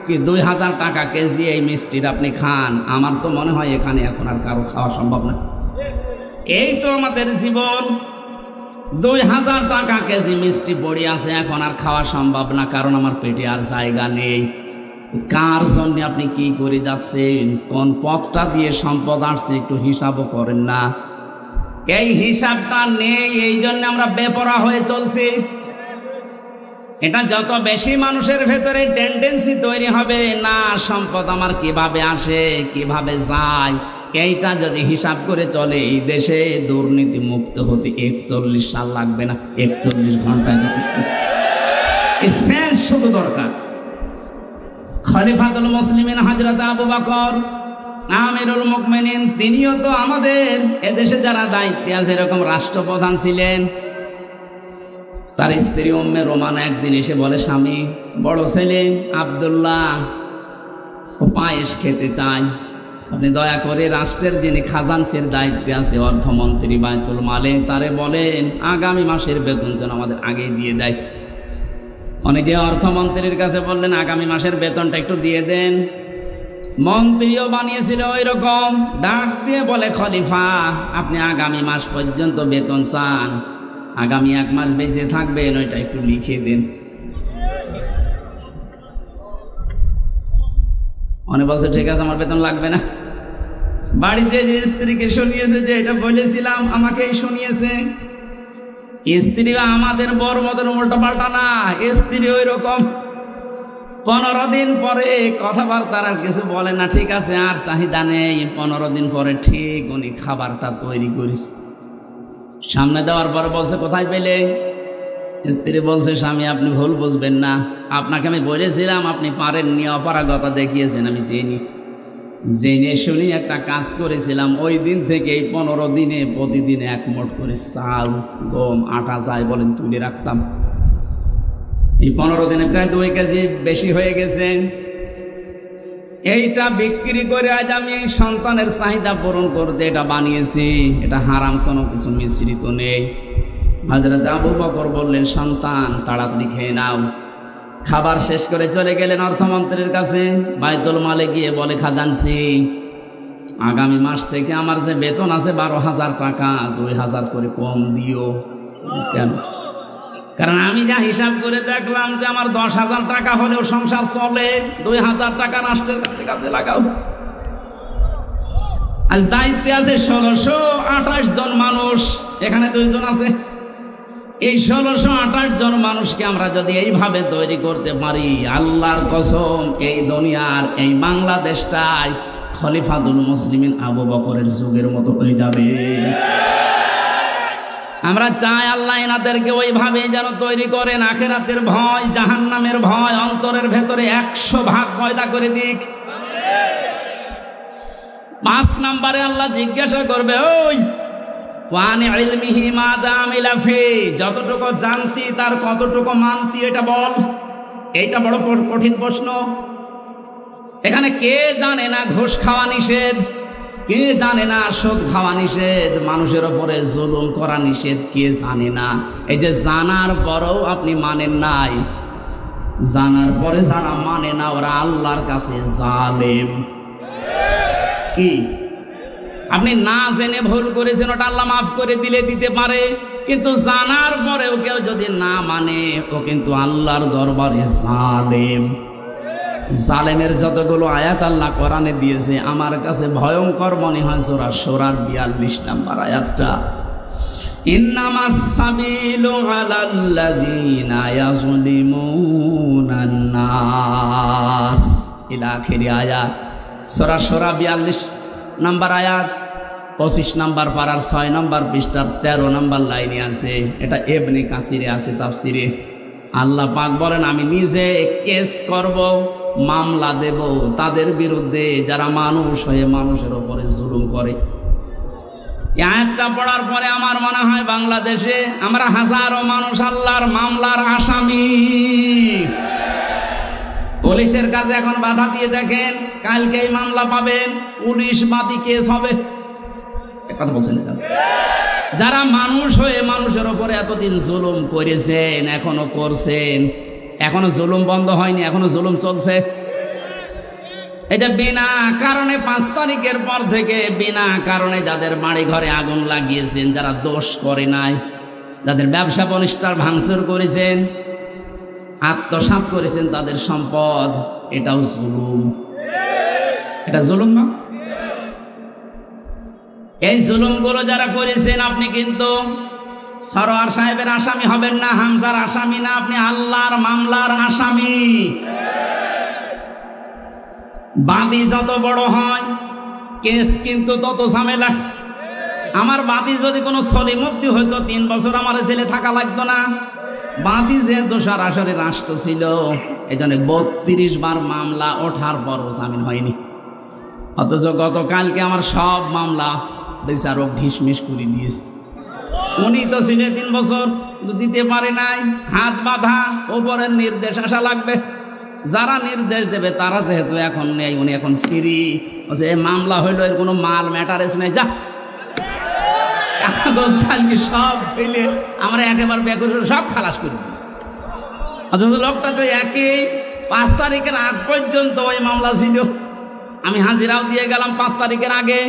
কি 2,000 টাকা কেজি এই মিষ্টির আপনি খান, আমার তো মনে হয় এখানে এখন আর কারো খাওয়া সম্ভব না। এই তো আমাদের জীবন। 2,000 টাকা কেজি মিষ্টি পড়ে আছে, এখন আর খাওয়া সম্ভব না, কারণ আমার পেটে আর জায়গা নেই। কার জন্য আপনি কি করে যাচ্ছেন? কোন পথটা দিয়ে সম্পদ আসছে একটু হিসাবও করেন না। এই হিসাবটা নেই, এই জন্য আমরা বেপরোয়া হয়ে চলছি। এটা যত বেশি মানুষের ভেতরে টেন্ডেন্সি তৈরি হবে, না সম্পদ আমার কিভাবে আসে, কিভাবে যায়, এইটা যদি হিসাব করে চলে, এই দেশে দুর্নীতি মুক্ত হতে 41 সাল লাগবে না, 41 ঘন্টায় যথেষ্ট। এই শেষ শুধু দরকার। খলিফাতুল মুসলিমিন হযরত আবু বকর আমিরুল মুমিনিন, তিনিও তো আমাদের এদেশে যারা দায়িত্বে আছে এরকম রাষ্ট্রপ্রধান ছিলেন। তার স্ত্রী উম্মে রোমানা একদিন এসে বলে, স্বামী, বড় ছেলে আব্দুল্লাহ ও পায়েস খেতে চায়, আপনি দয়া করে রাষ্ট্রের যিনি খাজাঞ্চির দায়িত্বে আছে, অর্থমন্ত্রী বায়তুল মালে, তারে বলেন আগামী মাসের বেতন যেন আমাদের আগেই দিয়ে দেয়। অনেকে অর্থমন্ত্রীর কাছে বললেন আগামী মাসের বেতনটা একটু দিয়ে দেন। মন্ত্রীও বানিয়েছিল ওই রকম, ডাক দিয়ে বলে, খলিফা আপনি আগামী মাস পর্যন্ত বেতন চান, আগামী 1 মাস বেঁচে থাকবেন, ওইটা একটু লিখে দেন। অনেক বলছে ঠিক আছে, আমার বেতন লাগবে না। বাড়িতে যে স্ত্রীকে শুনিয়েছে যে এটা বলেছিলাম, আমাকেই শুনিয়েছে। স্ত্রী আমাদের বড় মতের উল্টো পাল্টা না, স্ত্রী ওই রকম 15 দিন পরে কথাবার্তা আর কিছু বলে না, ঠিক আছে আর চাহিদা নেই। 15 দিন পরে ঠিক উনি খাবারটা তৈরি করেছে, সামনে দেওয়ার পরে বলছে কোথায় পেলে? স্ত্রী বলছে, স্বামী আপনি ভুল বুঝবেন না, আপনাকে আমি বলেছিলাম, আপনি পারেননি, অপারগতা দেখিয়েছেন, আমি জেনে শুনি একটা কাজ করেছিলাম। ওই দিন থেকে এই 15 দিনে প্রতিদিন 1 মুঠ করে চাল, গম, আটা যাই বলেন তুলে রাখতাম। এই 15 দিনে প্রায় 2 কেজি বেশি হয়ে গেছে। এইটা বিক্রি করে আজ আমি এই সন্তানের চাহিদা পূরণ করতে এটা বানিয়েছি, এটা হারাম কোনো কিছু মিশ্রিত নেই। হযরত আবু বকর বললেন, সন্তান তাড়াতাড়ি খেয়ে নাও। খাবার শেষ করে চলে গেলেন অর্থমন্ত্রীর কাছে। বায়তুল মালে গিয়ে বলে, খাজাঞ্চি আগামী মাস থেকে আমার যে বেতন আছে 12,000 টাকা, 2,000 করে কম দিও। কেন? কারণ আমি যা হিসাব করে দেখলাম যে আমার 10,000 টাকা হলেও সংসার চলে, 2,000 টাকা রাষ্ট্রের কাছে কাজে লাগাও। আজ দায়িত্বে আছে 1628 জন মানুষ, এখানে 2 জন আছে। এই 1628 জন মানুষকে আমরা যদি এইভাবে তৈরি করতে পারি, আল্লাহর কসম এই দুনিয়ার এই বাংলাদেশটাই খলিফাতুল মুসলিমিন আবু বকরের যুগের মতো হয়ে যাবে। আমরা চাই আল্লাহ এনাদেরকে ওইভাবে যেন তৈরি করেন, আখিরাতের ভয়, জাহান্নামের ভয় অন্তরের ভেতরে 100 ভাগ পয়দা করে দিক। 5 নম্বরে আল্লাহ জিজ্ঞাসা করবে, ওই ওয়ানি ইলমিহি মাযা আমিলা ফি, যতটুকু জানতি তার কতটুকু মানতি এটা বল। এইটা বড় কঠিন প্রশ্ন। এখানে কে জানে না ঘুষ খাওয়া নিষেধ? কে জানে না সুদ খাওয়া নিষেধ? মানুষের উপরে জুলুম করা নিষেধ? কে জানে না? এই যে জানার পরেও আপনি মানেন নাই, জানার পরে যারা মানে না ওরা আল্লাহর কাছে জালেম। কি আপনি না জেনে ভুল করেছেন, ওটা আল্লাহ মাফ করে দিতে পারে, কিন্তু জানার পরেও কেউ যদি না মানে ও কিন্তু আল্লাহর দরবারে জালেম। জালেমের যতগুলো আয়াত আল্লাহ কোরআনে দিয়েছে আমার কাছে ভয়ঙ্কর মনে হয় সূরা শূরার 42 নম্বর আয়াতটা, ইন্নামাস সাবিলু আলাল্লাযীনা ইয়াযলিমুনান নাস ইলা আখিরি আয়াত। সূরা শূরা 42 নম্বর আয়াত, 25 নম্বর পারার 6 নম্বর পৃষ্ঠার 13 নম্বর লাইনে আছে। এটা ইবনে কাসিরে আছে তাফসিরে। আল্লাহ পাক বলেন, আমি নিজে কেস করব, মামলা দেব তাদের বিরুদ্ধে যারা মানুষ হয়ে মানুষের উপরে জুলুম করে। এই আয়াতটা পড়ার পরে আমার মনে হয় বাংলাদেশে আমরা হাজারো মানুষ আল্লাহর মামলার আসামি। পুলিশের কাছে এখন বাধা দিয়ে দেখেন, কালকেই মামলা পাবেন, পুলিশ বাদী কেস হবে। কথা বলছেন যারা মানুষ হয়ে মানুষের উপরে এতদিন জুলুম করেছেন, এখনো করছেন, এখনো জুলুম বন্ধ হয়নি, এখনো জুলুম চলছে। এটা বিনা কারণে 5 তারিখের পর থেকে বিনা কারণে যাদের বাড়ি ঘরে আগুন লাগিয়েছেন, যারা দোষ করে নাই, যাদের ব্যবসা প্রতিষ্ঠান ভাঙচুর করেছেন, আত্মসাৎ করেছেন তাদের সম্পদ, এটাও জুলুম। এটা জুলুম না? এই জুলুমগুলো যারা করেছেন আপনি কিন্তু সরোয়ার সাহেবের আসামি হবেন না, হামজার আসামি না, আপনি আল্লাহর মামলার আসামি। বাদী যত বড় হয় কেস কিন্তু তত ঝামেলা। আমার বাদী যদি কোনো সলিমুক্তি হইতো 3 বছর আমার জেলে থাকা লাগতো না। বাদী যে দোষার আসরে রাষ্ট্র ছিল, এই জন্য 32 বার মামলা ওঠার পরও জামিন হয়নি। অথচ গতকালকে আমার সব মামলা বিচারক ঢিসমিস করে দিয়েছে। উনি তো ছিলেন 3 বছর, দিতে পারে নাই, হাত বাঁধা, ওপরের নির্দেশ আসা লাগবে। যারা নির্দেশ দেবে তারা যেহেতু এখন নেই, উনি এখন ফ্রি। বলছে এই মামলা হইলো, এর কোনো মাল ম্যাটারেস নেই, যা কাগজ কালকে সব ফেলে আমরা একেবারে বেকর সব খালাস করে দিয়েছি। অথচ লোকটা তো একই 5 তারিখের আগ পর্যন্ত ওই মামলা ছিল। আমি হাজিরাও দিয়ে গেলাম 5 তারিখের আগে।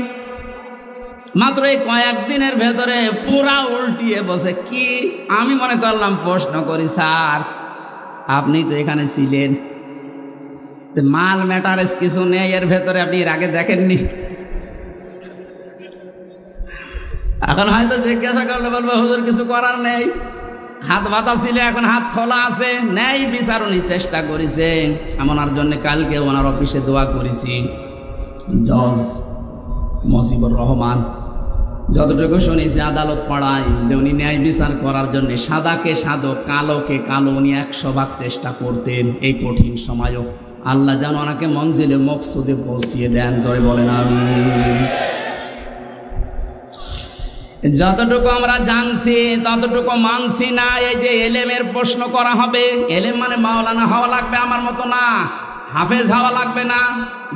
মাত্র এই কয়েকদিনের ভেতরে পুরা উল্টিয়ে বসে। কি আমি মনে করলাম প্রশ্ন করি, স্যার আপনি তো এখানে ছিলেন, মাল ম্যাটারেস কিছু নেই এর ভেতরে, আপনি এর আগে দেখেননি? এখন হয়তো জিজ্ঞাসা করলে বলবো হুজুর কিছু করার নেই, হাত বাঁধা ছিল, এখন হাত খোলা আছে, নেই বিচার উনি চেষ্টা করেছে। আমি ওনার জন্য কালকে ওনার অফিসে দোয়া করেছি। জজ মজিবুর রহমান, যতটুকু শুনেছি আদালত পাড়ায় যে উনি ন্যায় বিচার করার জন্য সাদাকে সাদো কালোকে কালো উনি 100 ভাগ চেষ্টা করতেন। এই কঠিন সময়ও আল্লাহ যেন ওনাকে মঞ্জিলে মকসুদে পৌঁছিয়ে দেন, জয় বলেন আমিন। যতটুকু আমরা জানছি ততটুকু মানছি না। এই যে এলেমের প্রশ্ন করা হবে, এলেম মানে মাওলানা হওয়া লাগবে আমার মতো না, হাফেজ হওয়া লাগবে না।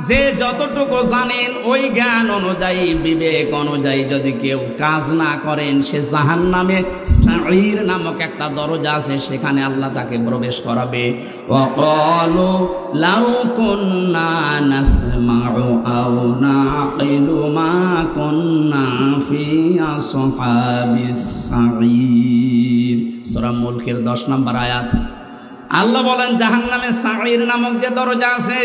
যে যতটুকু জানেন ওই জ্ঞান অনুযায়ী, বিবেক অনুযায়ী যদি কেউ কাজ না করেন, সে জাহান্নামে সাঈর নামক একটা দরজা আছে, সেখানে আল্লাহ তাকে প্রবেশ করাবে। ওয়াকালু লাউ কুন্না নাসমাউ আও নাকিলু মা কুন্না ফি আসহাবিস সাঈর। সূরা মুলকের 10 নম্বর আয়াত। আল্লাহ বলেন জাহান্নামে সাঈর নামক যে দরজা আছে,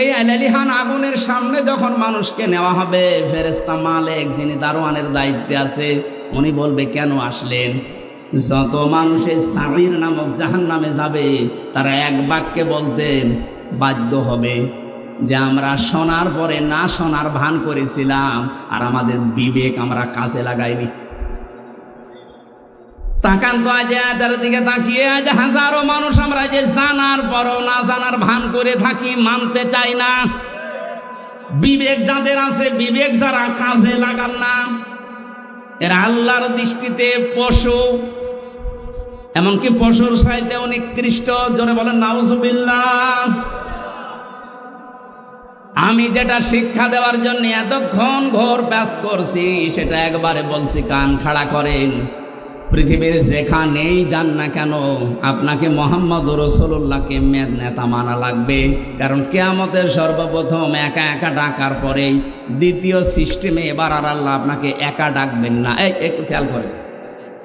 এই আলালিহান আগুনের সামনে যখন মানুষকে নেওয়া হবে, ফেরেশতা মালিক যিনি দারোয়ানের দায়িত্বে আছে, উনি বলবে কেন আসলেন? যত মানুষ এই সাঈর নামক জাহান্নামে যাবে তারা এক বাক্যে বলতেন বাধ্য হবে যে আমরা শোনার পরে না শোনার ভান করেছিলাম, আর আমাদের বিবেক আমরা কাজে লাগাইনি। তাকান তো আজ তার দিকে তাকিয়ে, আজ হাজারো মানুষ আমরা যে জানার পরও না জানার ভান করে থাকি, মানতে চাই না। বিবেক যাদের আছে, বিবেক যারা কাজে লাগান না, এরা আল্লাহর দৃষ্টিতে পশু, এমনকি পশুর চাইতেও নিকৃষ্ট। জোরে বলেন নাউজুবিল্লাহ। আমি যেটা শিক্ষা দেওয়ার জন্য এতক্ষণ ঘোর ব্যাস করছি, সেটা একবারে বলছি, কান খাড়া করেন। পৃথিবীর যেখানেই যান না কেন, আপনাকে মুহাম্মদ রাসূলুল্লাহকে নেতা মানা লাগবে। কারণ কিয়ামতের সর্বপ্রথম একা একা ডাকার পরেই দ্বিতীয় সিস্টেমে এবার আর আল্লাহ আপনাকে একা ডাকবেন না। একটু খেয়াল করেন,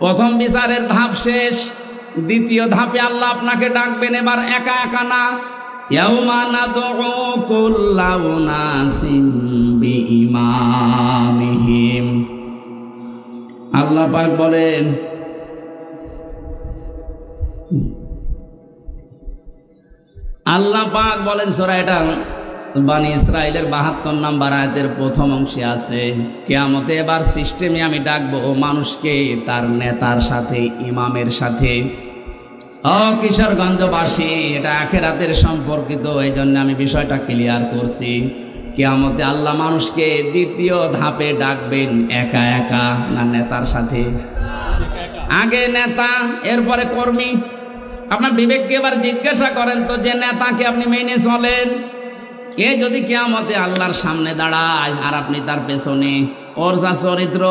প্রথম বিচারের ধাপ শেষ, দ্বিতীয় ধাপে আল্লাহ আপনাকে ডাকবেন এবার একা একা না। ইয়াউমা নাদউ কুল্লা উনাসিন বিইমামিহিম। আল্লাহ পাক বলেন, আল্লাহ পাক বলেন সূরা এটা বানী ইসরাঈলের 72 নম্বর আয়াতের প্রথম অংশে আছে, কিয়ামতে এবার সিস্টেমে আমি ডাকবো মানুষকে তার নেতার সাথে, ইমামের সাথে। কিশোরগঞ্জবাসী, এটা আখিরাতের সম্পর্কিত, এই জন্য আমি বিষয়টা ক্লিয়ার করছি। কিয়ামতে আল্লাহ মানুষকে দ্বিতীয় ধাপে ডাকবেন একা একা না নেতার সাথে? আগে নেতা, এরপরে কর্মী। আপনার বিবেককে এবার জিজ্ঞাসা করেন তো, যে নেতাকে আপনি মেনে চলেন, এ যদি কিয়ামতে আল্লাহর সামনে দাঁড়ায় আর আপনি তার পেছনে, ওর যা চরিত্র,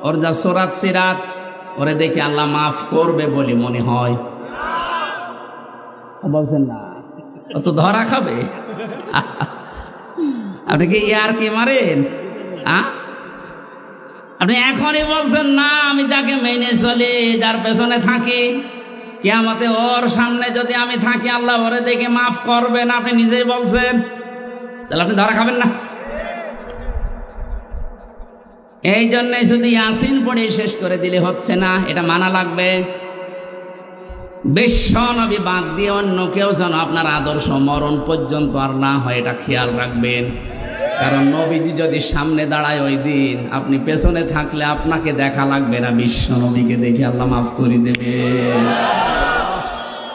ওর যা সোরাত সিরাত, ওরে দেখে আল্লাহ মাফ করবে বলে মনে হয়? বলছেন না, ও তো ধরা খাবে। আপনি কি ইয়ার কি মারেন? আপনি এখনই বলছেন না, আমি যাকে মেনে চলি, যার পেছনে থাকি, কিয়ামতে ওর সামনে যদি আমি থাকি আল্লাহ ওরে দেখে মাফ করবেন, আপনি নিজেই বলছেন, তাহলে আপনি ধরা খাবেন না। এই জন্যই শুধু ইয়াসিন পড়ে শেষ করে দিলে হচ্ছে না, এটা মানা লাগবে। বিশ্ব নবী বাদ দিয়ে অন্য কেউ যেন আপনার আদর্শ মরণ পর্যন্ত আর না হয়, এটা খেয়াল রাখবেন। কারণ নবীজি যদি সামনে দাঁড়ায় ওই দিন, আপনি পেছনে থাকলে আপনাকে দেখা লাগবে না, বিশ্ব নবীকে দেখে আল্লাহ মাফ করে দেবে।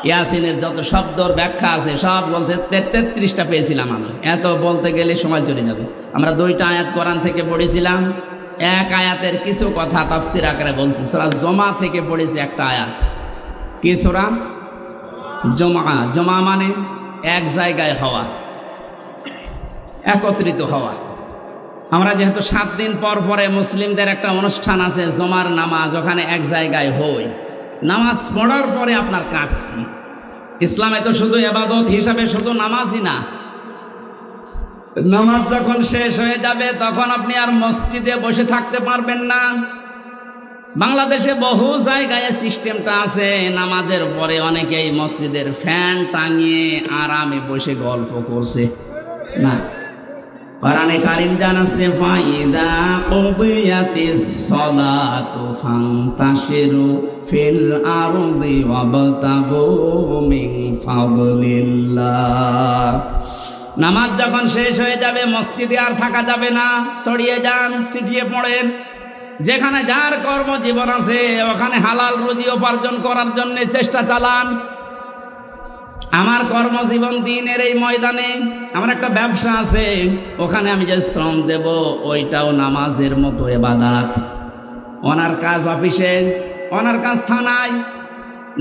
ইয়াসিনের যত শব্দর ব্যাখ্যা আছে সব বলতে 33টা পেয়েছিলাম আমি। এত বলতে গেলে সময় চলে যাবে। আমরা 2টা আয়াত কোরআন থেকে পড়েছিলাম, এক আয়াতের কিছু কথা তাফসীর আকারে বলছি। সূরা জমা থেকে পড়েছি একটা আয়াত। কি সূরা জমা? জমা মানে এক জায়গায় হওয়া, একত্রিত হওয়া। আমরা যেহেতু 7 দিন পর পরে মুসলিমদের একটা অনুষ্ঠান আছে জমার নামাজ, ওখানে এক জায়গায় হই। নামাজ পড়ার পরে আপনার কাজ কি? ইসলামে তো শুধু ইবাদত হিসাবে শুধু নামাজই না, নামাজ যখন শেষ হয়ে যাবে তখন আপনি আর মসজিদে বসে থাকতে পারবেন না। বাংলাদেশে বহু জায়গায় সিস্টেমটা আছে, নামাজের পরে অনেকেই মসজিদের ফ্যান টাঙিয়ে আরামে বসে গল্প করছে। না, কোরআনে কারীম জানাচ্ছে ফাইদা কুদিয়াতিস সালাতু ফান্তাশিরু ফিল আরদি ওয়াবতাগু মিন ফাদলিল্লাহ। নামাজ যখন শেষ হয়ে যাবে মসজিদে আর থাকা যাবে না, ছড়িয়ে যান, ছিটিয়ে পড়েন। যেখানে যার কর্মজীবন আছে ওখানে হালাল রুজি উপার্জন করার জন্য চেষ্টা চালান। আমার কর্মজীবন দিনের এই ময়দানে, আমার একটা ব্যবসা আছে, ওখানে আমি যে শ্রম দেব ওইটাও নামাজের মতো ইবাদত। ওনার কাজ অফিসে, ওনার কাজ থানায়।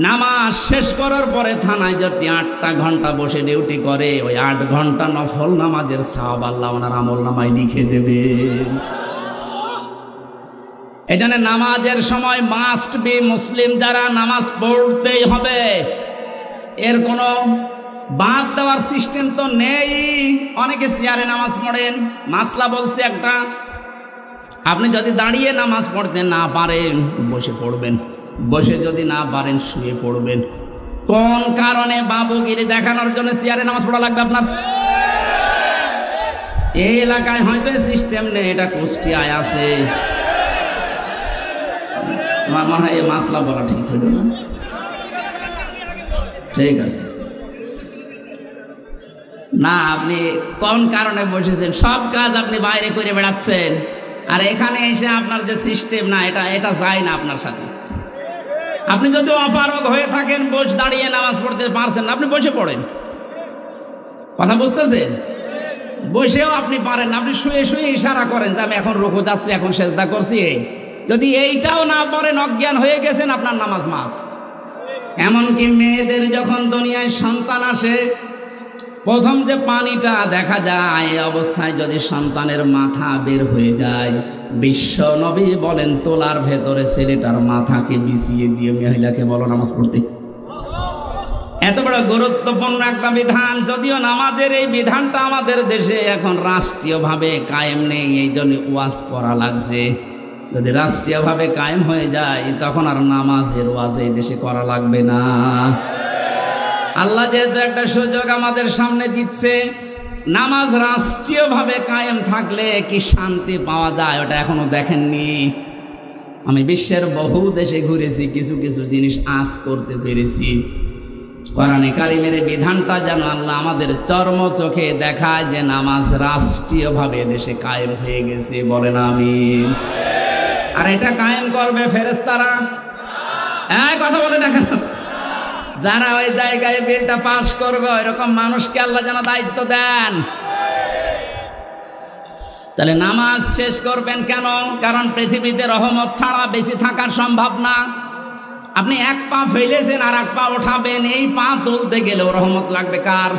নামাজ শেষ করার পরে থানায় যদি 8টা ঘন্টা বসে ডিউটি করে, ওই 8 ঘন্টা নফল নামাজের সওয়াব আল্লাহ ওনার আমল নামায় লিখে দেবে। এই জন্য নামাজের সময় মাস্ট বি, মুসলিম যারা নামাজ পড়তেই হবে, এর কোনো বাদ দেওয়ার সিস্টেম তো নেই। অনেকে চেয়ারে নামাজ পড়েন, মাসলা বলছে একটা, আপনি যদি দাঁড়িয়ে নামাজ পড়তে না পারেন বসে পড়বেন, বসে যদি না পারেন শুয়ে পড়বেন। কোন কারণে বাবুগিরি দেখানোর জন্য চেয়ারে নামাজ পড়া লাগবে আপনার? এই এলাকায় হয়তো সিস্টেম নেই, এটা কুষ্টিয়ায় আছে। আমার মনে হয় এই মাসলা বলা ঠিক হইল না। ঠিক আছে না, আপনি কোন কারণে বসেছেন? সব কাজ আপনি বাইরে করে বেড়াচ্ছেন, আর এখানে এসে আপনার যে সিস্টেম না, এটা যায় না আপনার সাথে। আপনি যদি অপারগ হয়ে থাকেন, দাঁড়িয়ে নামাজ পড়তে পারছেন না, আপনি বসে পড়েন। কথা বুঝতেছেন? বসেও আপনি পারেন না, আপনি শুয়ে শুয়ে ইশারা করেন যে আমি এখন রুকু যাচ্ছি, এখন সেজদা করছি। যদি এইটাও না পারেন, অজ্ঞান হয়ে গেছেন, আপনার নামাজ মাফ। এমনকি মেয়েদের যখন দুনিয়ায় সন্তান আসে, প্রথম যে পানিটা দেখা যায়, এই অবস্থায় যদি সন্তানের মাথা বের হয়ে যায়, বিশ্ব নবী বলেন তোলার ভেতরে ছেলেটার মাথাকে বিছিয়ে দিয়ে মহিলাকে বলো নামাজ পড়তে। এত বড় গুরুত্বপূর্ণ একটা বিধান, যদিও নামাজের এই বিধানটা আমাদের দেশে এখন রাষ্ট্রীয়ভাবে কায়েম নেই, এই জন্য ওয়াজ করা লাগছে। যদি রাষ্ট্রীয়ভাবে কায়েম হয়ে যায় তখন আর নামাজের ওয়াজ এই দেশে করা লাগবে না। আল্লাহ যেহেতু একটা সুযোগ আমাদের সামনে দিচ্ছে, নামাজ রাষ্ট্রীয়ভাবে কায়েম থাকলে কি শান্তি পাওয়া যায় ওটা এখনো দেখেননি। আমি বিশ্বের বহু দেশে ঘুরেছি, কিছু কিছু জিনিস আঁচ করতে পেরেছি। কোরআনে কারিমের বিধানটা যেন আল্লাহ আমাদের চর্ম চোখে দেখায় যে নামাজ রাষ্ট্রীয়ভাবে দেশে কায়েম হয়ে গেছে। বলেন আমিন। আর এটা কায়েম করবে ফেরেশতারা? কথা বলে দেখেন, যারা ওই জায়গায় বিলটা পাস করবে এরকম মানুষকে আল্লাহ যেন দায়িত্ব দেন। তাহলে নামাজ শেষ করবেন কেন? কারণ পৃথিবীতে রহমত ছাড়া বেঁচে থাকার সম্ভব না। আপনি এক পা ফেলেছেন আর এক পা ওঠাবেন, এই পা তুলতে গেলেও রহমত লাগবে কার?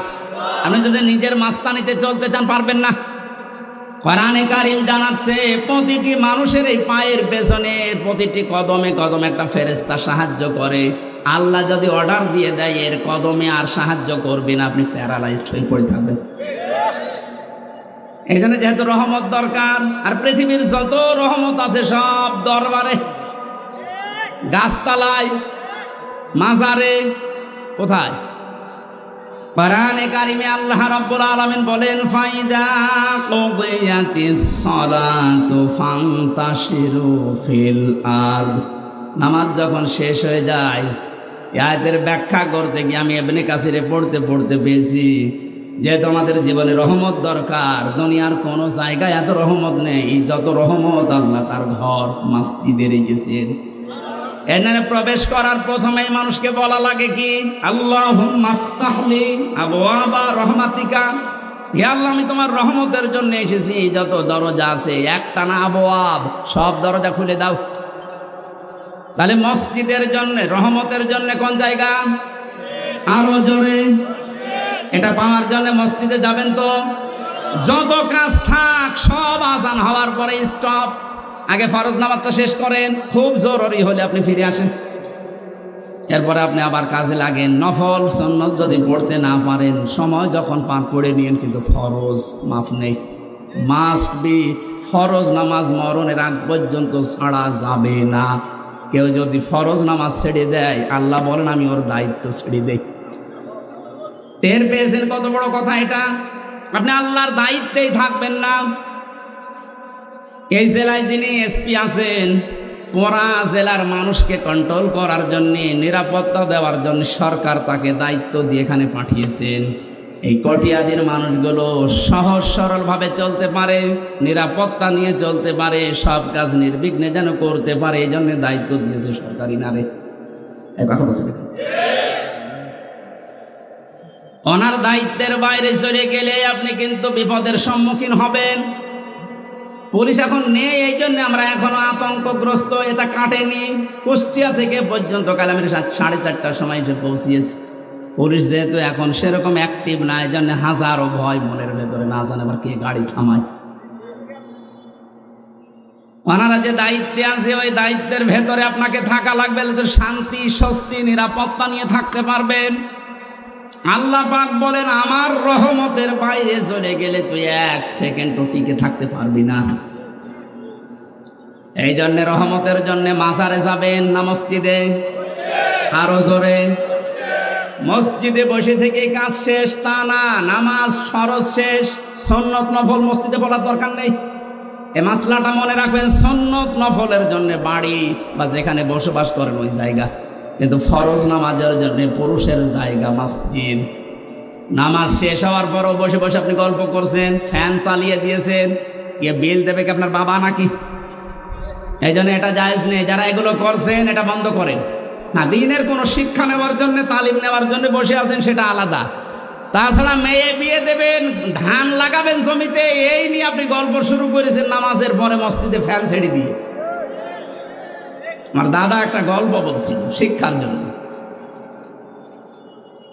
আপনি যদি নিজের মাস্তানিতে চলতে চান পারবেন না। কোরআনে কারীম জানাচ্ছে প্রতিটি মানুষের এই পায়ের পেছনে প্রতিটি কদমে কদমে একটা ফেরেশতা সাহায্য করে। আল্লাহ যদি অর্ডার দিয়ে দেয় এর কদমে আর সাহায্য করবেন, আপনি প্যারালাইজড হয়ে পড়ে থাকবেন। এই জন্য যেহেতু রহমত দরকার, আর পৃথিবীর যত রহমত আছে সব দরবারে, গাছতলায়, মাজারে, কোথায়? কোরআনে কারিমে আল্লাহ রাব্বুল আলামিন বলেন ফাইদা কুদিয়াতিস সালাতু ফান্তাশিরু ফিল আরদ। নামাজ যখন শেষ হয়ে যায়, এই আয়াতের ব্যাখ্যা করতে গিয়ে আমি ইবনে কাসিরে পড়তে পড়তে পেয়েছি যেহেতু আমাদের জীবনে রহমত দরকার, দুনিয়ার কোনো জায়গায় এত রহমত নেই যত রহমত আল্লাহ তার ঘর মসজিদে রেখেছেন। এখানে প্রবেশ করার প্রথমেই মানুষকে বলা লাগে কি, আল্লাহুম্মা আফতাহলি আবওয়াবা রহমাতিকা, হে আল্লাহ আমি তোমার রহমতের জন্য এসেছি, যত দরজা আছে একটা না আবওয়াব, সব দরজা খুলে দাও। তাহলে মসজিদের জন্য রহমতের জন্য কোন জায়গা? আরো জোরে। এটা পাওয়ার জন্য মসজিদে যাবেন তো। যত কাজ থাক সব আজান হওয়ার পরে স্টপ, আগে ফরজ নামাজটা শেষ করেন, খুব জরুরি হলে আপনি ফিরে আসেন, এরপরে আপনি আবার কাজে লাগেন। নফল সুন্নত যদি পড়তে না পারেন, সময় যখন পান পড়ে নিন, কিন্তু ফরজ মাফ নেই, মাস্ট বি। ফরজ নামাজ মরণের আগ পর্যন্ত ছাড়া যাবে না। কেউ যদি ফরজ নামাজ ছেড়ে দেয়, আল্লাহ বলেন আমি ওর দায়িত্ব ছেড়ে দেই। টের পেয়েছেন কত বড় কথা এটা? আপনি আল্লাহর দায়িত্বেই থাকবেন না। এই জেলায় যিনি এসপি আছেন, পুরা জেলার মানুষকে কন্ট্রোল করার জন্য, নিরাপত্তা দেওয়ার জন্য সরকার তাকে দায়িত্ব দিয়ে এখানে পাঠিয়েছেন। এই কটিয়াদির মানুষগুলো সহজ সরলভাবে চলতে পারে, নিরাপত্তা নিয়ে চলতে পারে, সব কাজ নির্বিঘ্নে যেন করতে পারে, এই জন্য দায়িত্ব দিয়েছে সরকারি নারে। এই কথা বলছে, ওনার দায়িত্বের বাইরে চলে গেলে আপনি কিন্তু বিপদের সম্মুখীন হবেন। পুলিশ এখন নেই, এই জন্য আমরা এখনো আতঙ্কগ্রস্ত। এটা কাটেনি। কুষ্টিয়া থেকে পর্যন্ত কাল আমি 4:30টার সময় এসে পৌঁছিয়েছি। পুলিশ যেহেতু এখন সেরকম অ্যাক্টিভ না, এই জন্য হাজারো ভয় মনের ভেতরে, না জানে আবার কে গাড়ি থামায়। ওনারা যে দায়িত্বে আছে, ওই দায়িত্বের ভেতরে আপনাকে থাকা লাগবে, শান্তি স্বস্তি নিরাপত্তা নিয়ে থাকতে পারবেন। আল্লাহ পাক বলেন আমার রহমতের বাইরে চলে গেলে তুই 1 সেকেন্ডও টিকে থাকতে পারবি না। এই জন্য রহমতের জন্য মাজারে যাবেন না মসজিদে? আরো জোরে। মসজিদে বসে থেকে কাজ শেষ তা না, নামাজ ফরজ শেষ, সুন্নত নফল মসজিদে পড়ার দরকার নেই। এই মাসলাটা মনে রাখবেন, সুন্নত নফলের জন্য বাড়ি বা যেখানে বসবাস করেন ওই জায়গা, কিন্তু ফরজ নামাজের জন্য পুরুষের জায়গা মসজিদ। নামাজ শেষ হওয়ার পরও বসে বসে আপনি গল্প করছেন, ফ্যান চালিয়ে দিয়েছেন, কে বিল দেবে কি আপনার বাবা নাকি? এই জন্য এটা জায়েজ নেই। যারা এগুলো করছেন এটা বন্ধ করেন। হ্যাঁ, দিনের কোনো শিক্ষা নেওয়ার জন্য, তালিম নেওয়ার জন্য বসে আছেন, সেটা আলাদা। তাছাড়া মেয়ে বিয়ে দেবেন, ধান লাগাবেন জমিতে, এই নিয়ে আপনি গল্প শুরু করেছেন নামাজের পরে মসজিদে ফ্যান ছেড়ে দিয়ে। আমার দাদা একটা গল্প বলছিল শিক্ষার জন্য।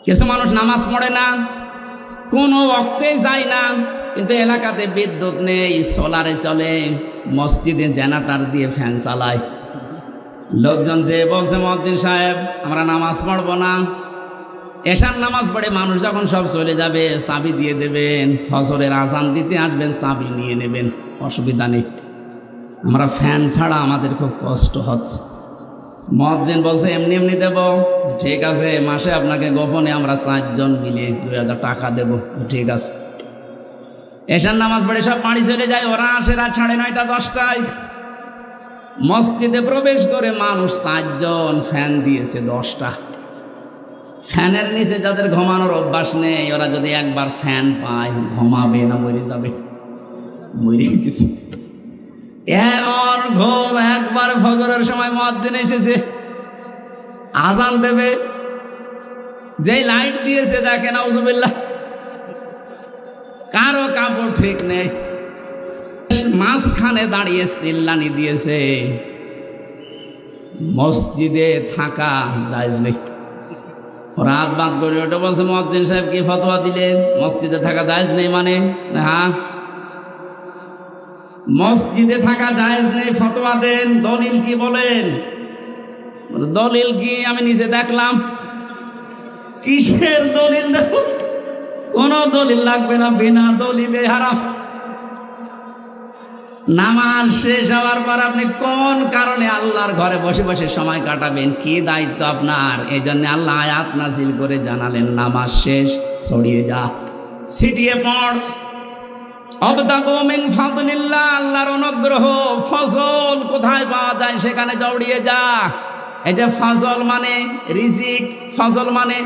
কিছু মানুষ নামাজ পড়ে না, কোনো ওয়াক্তে যায় না, কিন্তু এলাকাতে বিদ্যুৎ নেই, সোলারে চলে, মসজিদে জেনারেটর দিয়ে ফ্যান চালায়। লোকজন যে বলছে মুয়াজ্জিন সাহেব আমরা নামাজ পড়বো না, এশার নামাজ পড়ে মানুষ যখন সব চলে যাবে চাবি দিয়ে দেবেন, ফজরের আজান দিতে আসবেন, চাবি নিয়ে নেবেন, অসুবিধা নেই, আমরা ফ্যান ছাড়া আমাদের খুব কষ্ট হচ্ছে। মুয়াজ্জিন বলছে এমনি এমনি দেব, ঠিক আছে, মাসে আপনাকে গোপনে আমরা 4 জন মিলে 2000 টাকা দেব, ঠিক আছে। এশার নামাজ পড়ে সব বাড়ি চলে যায়, ওরা আসে রাত 9:30 10টায়। মসজিদে প্রবেশ করে মানুষ 4 জন, ফ্যান দিয়েছে 10টা। ফ্যানের নিচে যাদের ঘুমানোর অভ্যাস নেই, ওরা যদি একবার ফ্যান পায় ঘুমাবে না মরে যাবে, মরে গেছে। এমন ঘুম, একবার ফজরের সময় মুয়াজ্জিন এসেছে, আজান দেবে, যে লাইট দিয়েছে দেখেন আউযুবিল্লাহ, কারো কাপড় ঠিক নেই, মাঝখানে দাঁড়িয়ে চিল্লানি দিয়েছে। মসজিদে থাকা জায়েজ নেই। রাত বাদ করে ওটা বলছে মুয়াজ্জিন সাহেব কি ফতোয়া দিলেন, মসজিদে থাকা জায়েজ নেই মানে? হ্যাঁ, মসজিদে থাকা জায়েজ নেই, ফতোয়া দেন, দলিল কি বলেন? দলিল কি? আমি নিজে দেখলাম। কিসের দলিল দেব? কোন দলিল লাগবে না, বিনা দলিলে হারাম। নামাজ শেষ হওয়ার পর আপনি কোন কারণে আল্লাহর ঘরে বসে বসে সময় কাটাবেন, কি দায়িত্ব আপনার? এই জন্য আল্লাহ আয়াত নাজিল করে জানালেন নামাজ শেষ, ছড়িয়ে যা, ছিটিয়ে পড়, অবতাগু মিন ফাদলিল্লাহ, আল্লাহর অনুগ্রহ, ফজল কোথায় পাওয়া যায় সেখানে দৌড়িয়ে যা। এই যে ফজল মানে রিজিক, ফজল মানে,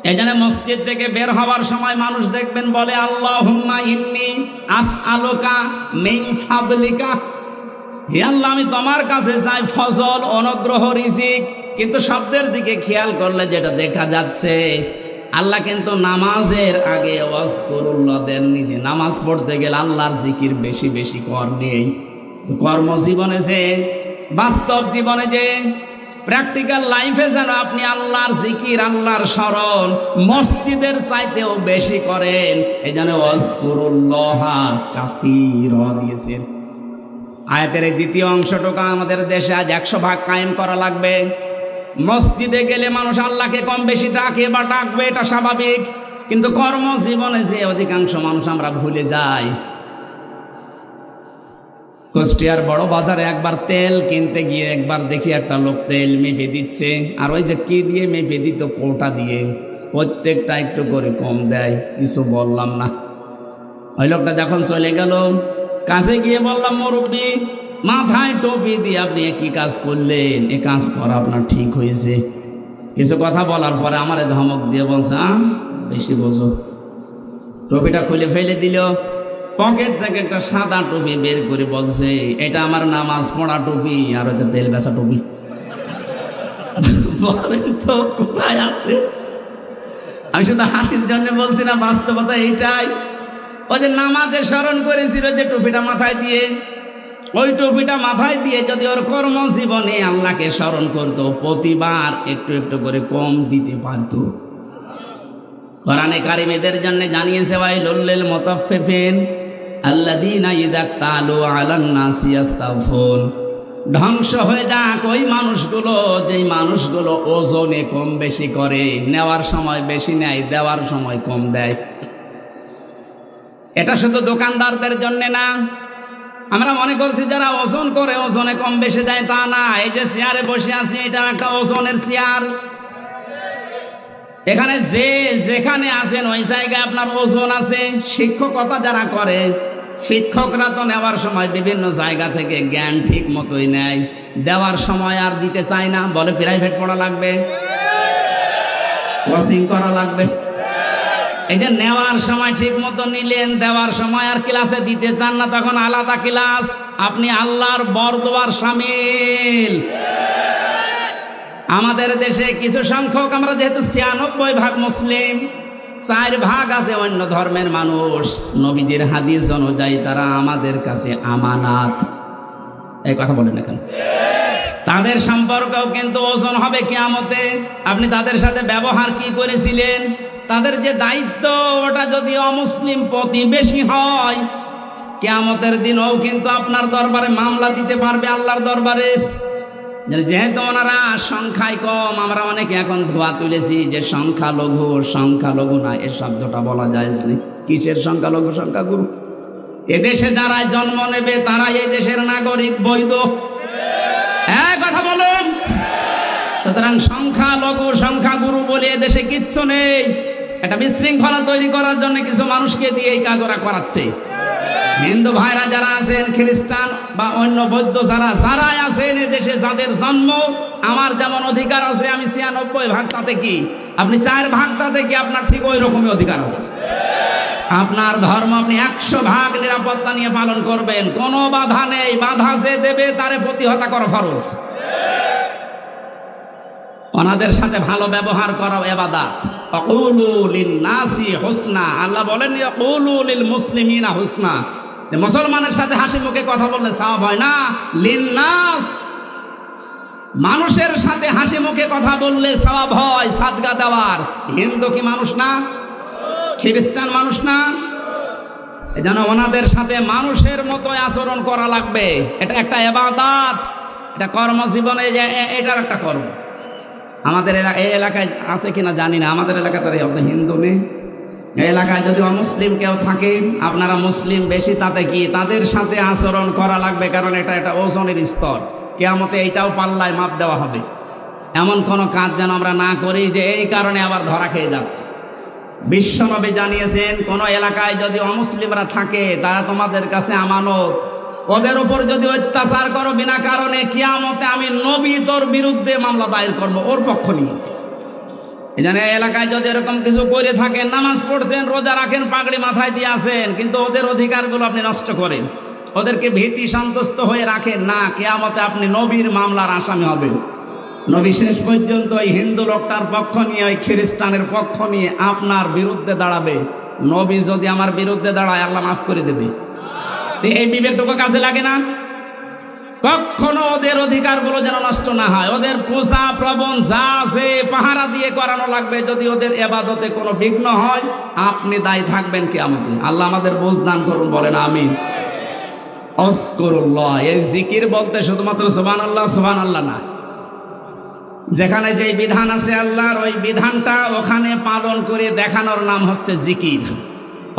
এই জন্য মসজিদ থেকে বের হওয়ার সময় মানুষ দেখবেন বলে আল্লাহুম্মা ইন্নী আসআলুকা মিন ফাদলিকা, হে আল্লাহ আমি তোমার কাছে চাই ফজল, অনুগ্রহ, রিজিক। কিন্তু শব্দের দিকে খেয়াল করলে যেটা দেখা যাচ্ছে, আল্লাহ কিন্তু নামাজের আগে ওয়াজকুরুল্লাহ দেননি, যে নামাজ পড়তে গেলে আল্লাহর জিকির বেশি বেশি কর নেই। কর্মজীবনে যে, বাস্তব জীবনে যে, প্র্যাকটিক্যাল লাইফে যেন আপনি আল্লাহর জিকির, আল্লাহর স্মরণ মসজিদের চাইতেও বেশি করেন। এই জন্য ওয়াজকুরুল্লাহ কাসীরা দিয়েছেন। আয়াতের এই দ্বিতীয় অংশটুকু আমাদের দেশে আজ 100% কায়েম করা লাগবে। মসজিদে গেলে মানুষ আল্লাহকে কম বেশি ডাকে বা ডাকবে, এটা স্বাভাবিক। কিন্তু কর্মজীবনে যে অধিকাংশ মানুষ আমরা ভুলে যাই। কুষ্টিয়ার বড় বাজারে একবার তেল কিনতে গিয়ে একবার দেখি একটা লোক তেল মেপে দিচ্ছে, আর ওই যে কি দিয়ে মেপে দিত, কোটা দিয়ে, প্রত্যেকটা একটু করে কম দেয়। কিছু বললাম না। ওই লোকটা যখন চলে গেল, কাছে গিয়ে বললাম, মুরব্বি, মাথায় টুপি দিয়ে আপনি কি কাজ করলেন? এ কাজ করা আপনার ঠিক হয়েছে? কিছু কথা বলার পরে আমার ধমক দিয়ে বলছে, বেশি বোঝো। টুপিটা খুলে ফেলে দিল, পকেট থেকে একটা সাদা টুপি বের করে বলছে, এটা আমার নামাজ পড়া টুপি, আর ওটা তেল বেচা টুপি। বলেন তো কোথায় আছে? আমি শুধু হাসির জন্য বলছি না, বাস্তবতা এইটাই। ওই যে নামাজে স্মরণ করেছিল যে টুপিটা মাথায় দিয়ে, ওই টুপিটা মাথায় দিয়ে যদি ওর কর্মজীবনে আল্লাহকে স্মরণ করতো, প্রতিবার একটু একটু করে কম দিতে পারত। কোরআনে কারীম এদের জন্য জানিয়েছে, ওয়াইলুল লিল মুতাফফিফিন আল্লাযীনা ইযা ক্তালু আলান নাসি ইস্তাওফুন। ধ্বংস হয়ে যাক ওই মানুষগুলো, যেই মানুষগুলো ওজনে কম বেশি করে, নেওয়ার সময় বেশি নেয়, দেওয়ার সময় কম দেয়। এটা শুধু দোকানদারদের জন্য না। আমরা মনে করছি যারা ওজন করে ওজনে কম বেশি দেয়, তা না। এই যে চেয়ারে বসে আছি, এটা একটা ওজনের চেয়ার। এখানে যে যেখানে আছেন ওই জায়গায় আপনার ওজন আছে। শিক্ষকতা যারা করে, শিক্ষকরা তো নেওয়ার সময় বিভিন্ন জায়গা থেকে জ্ঞান ঠিক মতোই নেয়, দেওয়ার সময় আর দিতে চায় না, বলে প্রাইভেট পড়া লাগবে, কোচিং করা লাগবে। এই যে নেওয়ার সময় ঠিক মতো নিলেন, দেওয়ার সময় আর ক্লাসে দিতে চান না, তখন আলাদা ক্লাস। আপনি আল্লাহর বরদোয়ার শামিল। আমাদের দেশে কিছু সংখ্যক, আমরা যেহেতু 96% মুসলিম, 4% আছে অন্য ধর্মের মানুষ। নবীদের হাদিস অনুযায়ী তারা আমাদের কাছে আমানাত। এই কথা বলেন এখন। তাদের সম্পর্কেও কিন্তু ওজন হবে কিয়ামতে। আপনি তাদের সাথে ব্যবহার কি করেছিলেন? তাদের যে দায়িত্ব, ওটা যদি অমুসলিম প্রতিবেশী হয়, কিয়ামতের দিনও কিন্তু আপনার দরবারে মামলা দিতে পারবে, আল্লাহর দরবারে। যেহেতু ওনারা সংখ্যায় কম, আমরা অনেকে এখন ধোয়া তুলেছি যে সংখ্যালঘু। সংখ্যালঘু না, এ শব্দটা বলা যায় না। কিসের সংখ্যালঘু, সংখ্যাগুরু? এদেশে যারা জন্ম নেবে তারা এই দেশের নাগরিক, বৈধ। হ্যাঁ, কথা বলুন। সুতরাং সংখ্যালঘু, সংখ্যাগুরু বলে এদেশে কিচ্ছু নেই। একটা বিশৃঙ্খলা তৈরি করার জন্য কিছু মানুষকে দিয়ে এই কাজ ওরা করাচ্ছে। হিন্দু ভাইরা যারা আছেন, খ্রিস্টান বা অন্য বৌদ্ধ যারাই আছেন এদেশে, যাদের জন্ম, আমার যেমন অধিকার আছে, আমি 96% তাতে কি, আপনি 4% তাতে কি, আপনার ঠিক ওই রকমই অধিকার আছে। আপনার ধর্ম আপনি 100% নিরাপত্তা নিয়ে পালন করবেন, কোনো বাধা নেই। বাধা যে দেবে তারে প্রতিহত করা ফরজ। ওনাদের সাথে ভালো ব্যবহার করা ইবাদত। আকুলু লিন-নাসি হুসনা। আল্লাহ বলেন আকুলু লিল মুসলিমিনা হুসনা। মুসলমানের সাথে হাসি মুখে কথা বললে সওয়াব হয় না। লিন-নাস, মানুষের সাথে হাসি মুখে কথা বললে সওয়াব হয় সাদকা দেওয়ার। হিন্দু কি মানুষ না? খ্রিস্টান মানুষ না? এজন্য ওনাদের সাথে মানুষের মতো আচরণ করা লাগবে। এটা একটা ইবাদত, এটা কর্মজীবনে এটার একটা কর্ম। আমাদের এই এলাকায় আছে কিনা জানি না, আমাদের এলাকাতে হিন্দু নেই। এই এলাকায় যদি অমুসলিম কেউ থাকে, আপনারা মুসলিম বেশি, তাতে কি, তাদের সাথে আচরণ করা লাগবে। কারণ এটা একটা ওজনের স্তর। কিয়ামতে এইটাও পাল্লায় মাপ দেওয়া হবে। এমন কোনো কাজ যেন আমরা না করি যে এই কারণে আবার ধরা খেয়ে যাচ্ছে। বিশ্বনবী জানিয়েছেন, কোন এলাকায় যদি অমুসলিমরা থাকে, তারা তোমাদের কাছে আমানত। ওদের উপর যদি অত্যাচার করো বিনা কারণে, কিয়ামতে আমি নবী তোর বিরুদ্ধে মামলা দায়ের করবো, ওর পক্ষ নিয়ে। এখানে এলাকায় যদি এরকম কিছু করে থাকেন, নামাজ পড়ছেন, রোজা রাখেন, পাগড়ি মাথায় দিয়ে আসেন, কিন্তু ওদের অধিকারগুলো আপনি নষ্ট করেন, ওদেরকে ভীতি সন্তুষ্ট হয়ে রাখেন না, কিয়ামতে আপনি নবীর মামলার আসামি হবেন। নবী শেষ পর্যন্ত ওই হিন্দু লোকটার পক্ষ নিয়ে, ওই খ্রিস্টানের পক্ষ নিয়ে আপনার বিরুদ্ধে দাঁড়াবে। নবী যদি আমার বিরুদ্ধে দাঁড়ায়, আল্লাহ মাফ করে দেবে। এই বিবেকটুকু কাজে লাগে না? কখনো ওদের অধিকারগুলো যেন নষ্ট না হয়। ওদের পূজা প্রবণ যা আছে পাহারা দিয়ে করানো লাগবে। যদি ওদের ইবাদতে কোনো বিঘ্ন হয়, আপনি দায়ী থাকবেন কিয়ামতে। আল্লাহ আমাদের বোঝ দান করুন, বলেন আমিন। আযকুরুল্লাহ, এই জিকির বলতে শুধুমাত্র সুবহানাল্লাহ সুবহানাল্লাহ না, যেখানে যে বিধান আছে আল্লাহর, ওই বিধানটা ওখানে পালন করে দেখানোর নাম হচ্ছে জিকির।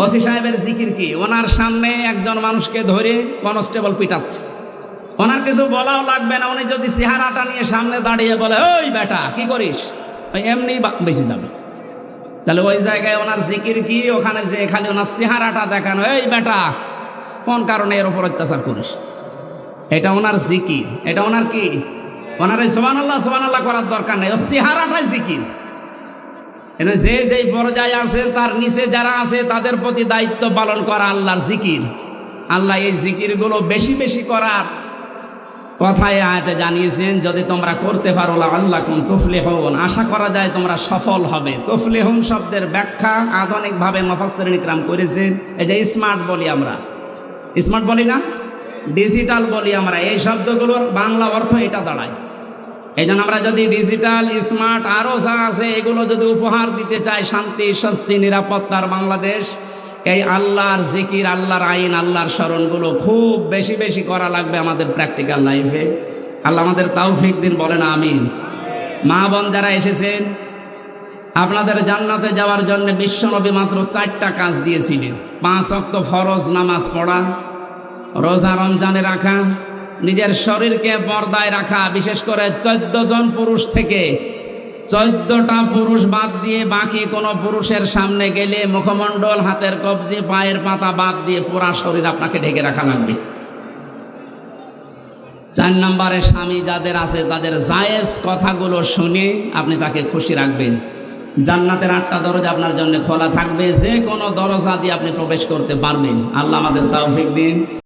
ওসি সাহেবের জিকির কি? ওনার সামনে একজন মানুষকে ধরে কনস্টেবল পিটাচ্ছে, ওনার কিছু বলাও লাগবে না। উনি যদি চেহারাটা নিয়ে সামনে দাঁড়িয়ে বলে, ওই বেটা কি করিস, ওই এমনি বেঁচে যাবে। তাহলে ওই জায়গায় ওনার জিকির কি? ওখানে যে খালি ওনার চেহারাটা দেখানো, এই বেটা কোন কারণে এর উপর অত্যাচার করিস, এটা ওনার জিকির। এটা ওনার কি? ওনার এই সুবহানাল্লাহ সুবহানাল্লাহ করার দরকার নেই, ও চেহারাটাই জিকির। যে যেই পর্যায়ে আছে তার নিচে যারা আছে তাদের প্রতি দায়িত্ব পালন করা আল্লাহর জিকির। আল্লাহ এই জিকিরগুলো বেশি বেশি করার কথায় আয়াতে জানিয়েছেন, যদি তোমরা করতে পারো লাআল্লাকুম তুফলিহুন, আশা করা যায় তোমরা সফল হবে। তুফলিহুন শব্দের ব্যাখ্যা আধুনিকভাবে মুফাসসিরিন ইকরাম করেছেন। এই যে স্মার্ট বলি আমরা, স্মার্ট বলি না, ডিজিটাল বলি আমরা, এই শব্দগুলোর বাংলা অর্থ এটা দাঁড়ায়। এই জন্য আমরা যদি ডিজিটাল, স্মার্ট আরও যা আছে এগুলো যদি উপহার দিতে চাই শান্তি, স্বস্তি, নিরাপত্তার বাংলাদেশ, এই আল্লাহর জিকির, আল্লাহর আইন, আল্লাহর স্মরণগুলো খুব বেশি বেশি করা লাগবে আমাদের প্র্যাকটিক্যাল লাইফে। আল্লাহ আমাদের তৌফিক দিন, বলেন আমিন। মা বোন যারা এসেছেন, আপনাদের জান্নাতে যাওয়ার জন্য বিশ্বনবী মাত্র 4টা কাজ দিয়েছিলেন। 5 ওয়াক্ত ফরজ নামাজ পড়া, রোজা রমজানে রাখা, নিজের শরীরকে পর্দায় রাখা। বিশেষ করে 14 জন পুরুষ থেকে 14টা পুরুষ বাদ দিয়ে বাকি কোনো পুরুষের সামনে গেলে মুখমণ্ডল, হাতের কবজি, পায়ের পাতা বাদ দিয়ে পুরা শরীর আপনাকে ঢেকে রাখা লাগবে। 4 নম্বরে স্বামী যাদের আছে তাদের জায়েজ কথাগুলো শুনে আপনি তাকে খুশি রাখবেন। জান্নাতের 8টা দরজা আপনার জন্য খোলা থাকবে, যে কোনো দরজা দিয়ে আপনি প্রবেশ করতে পারবেন। আল্লাহ আমাদের তৌফিক দিন।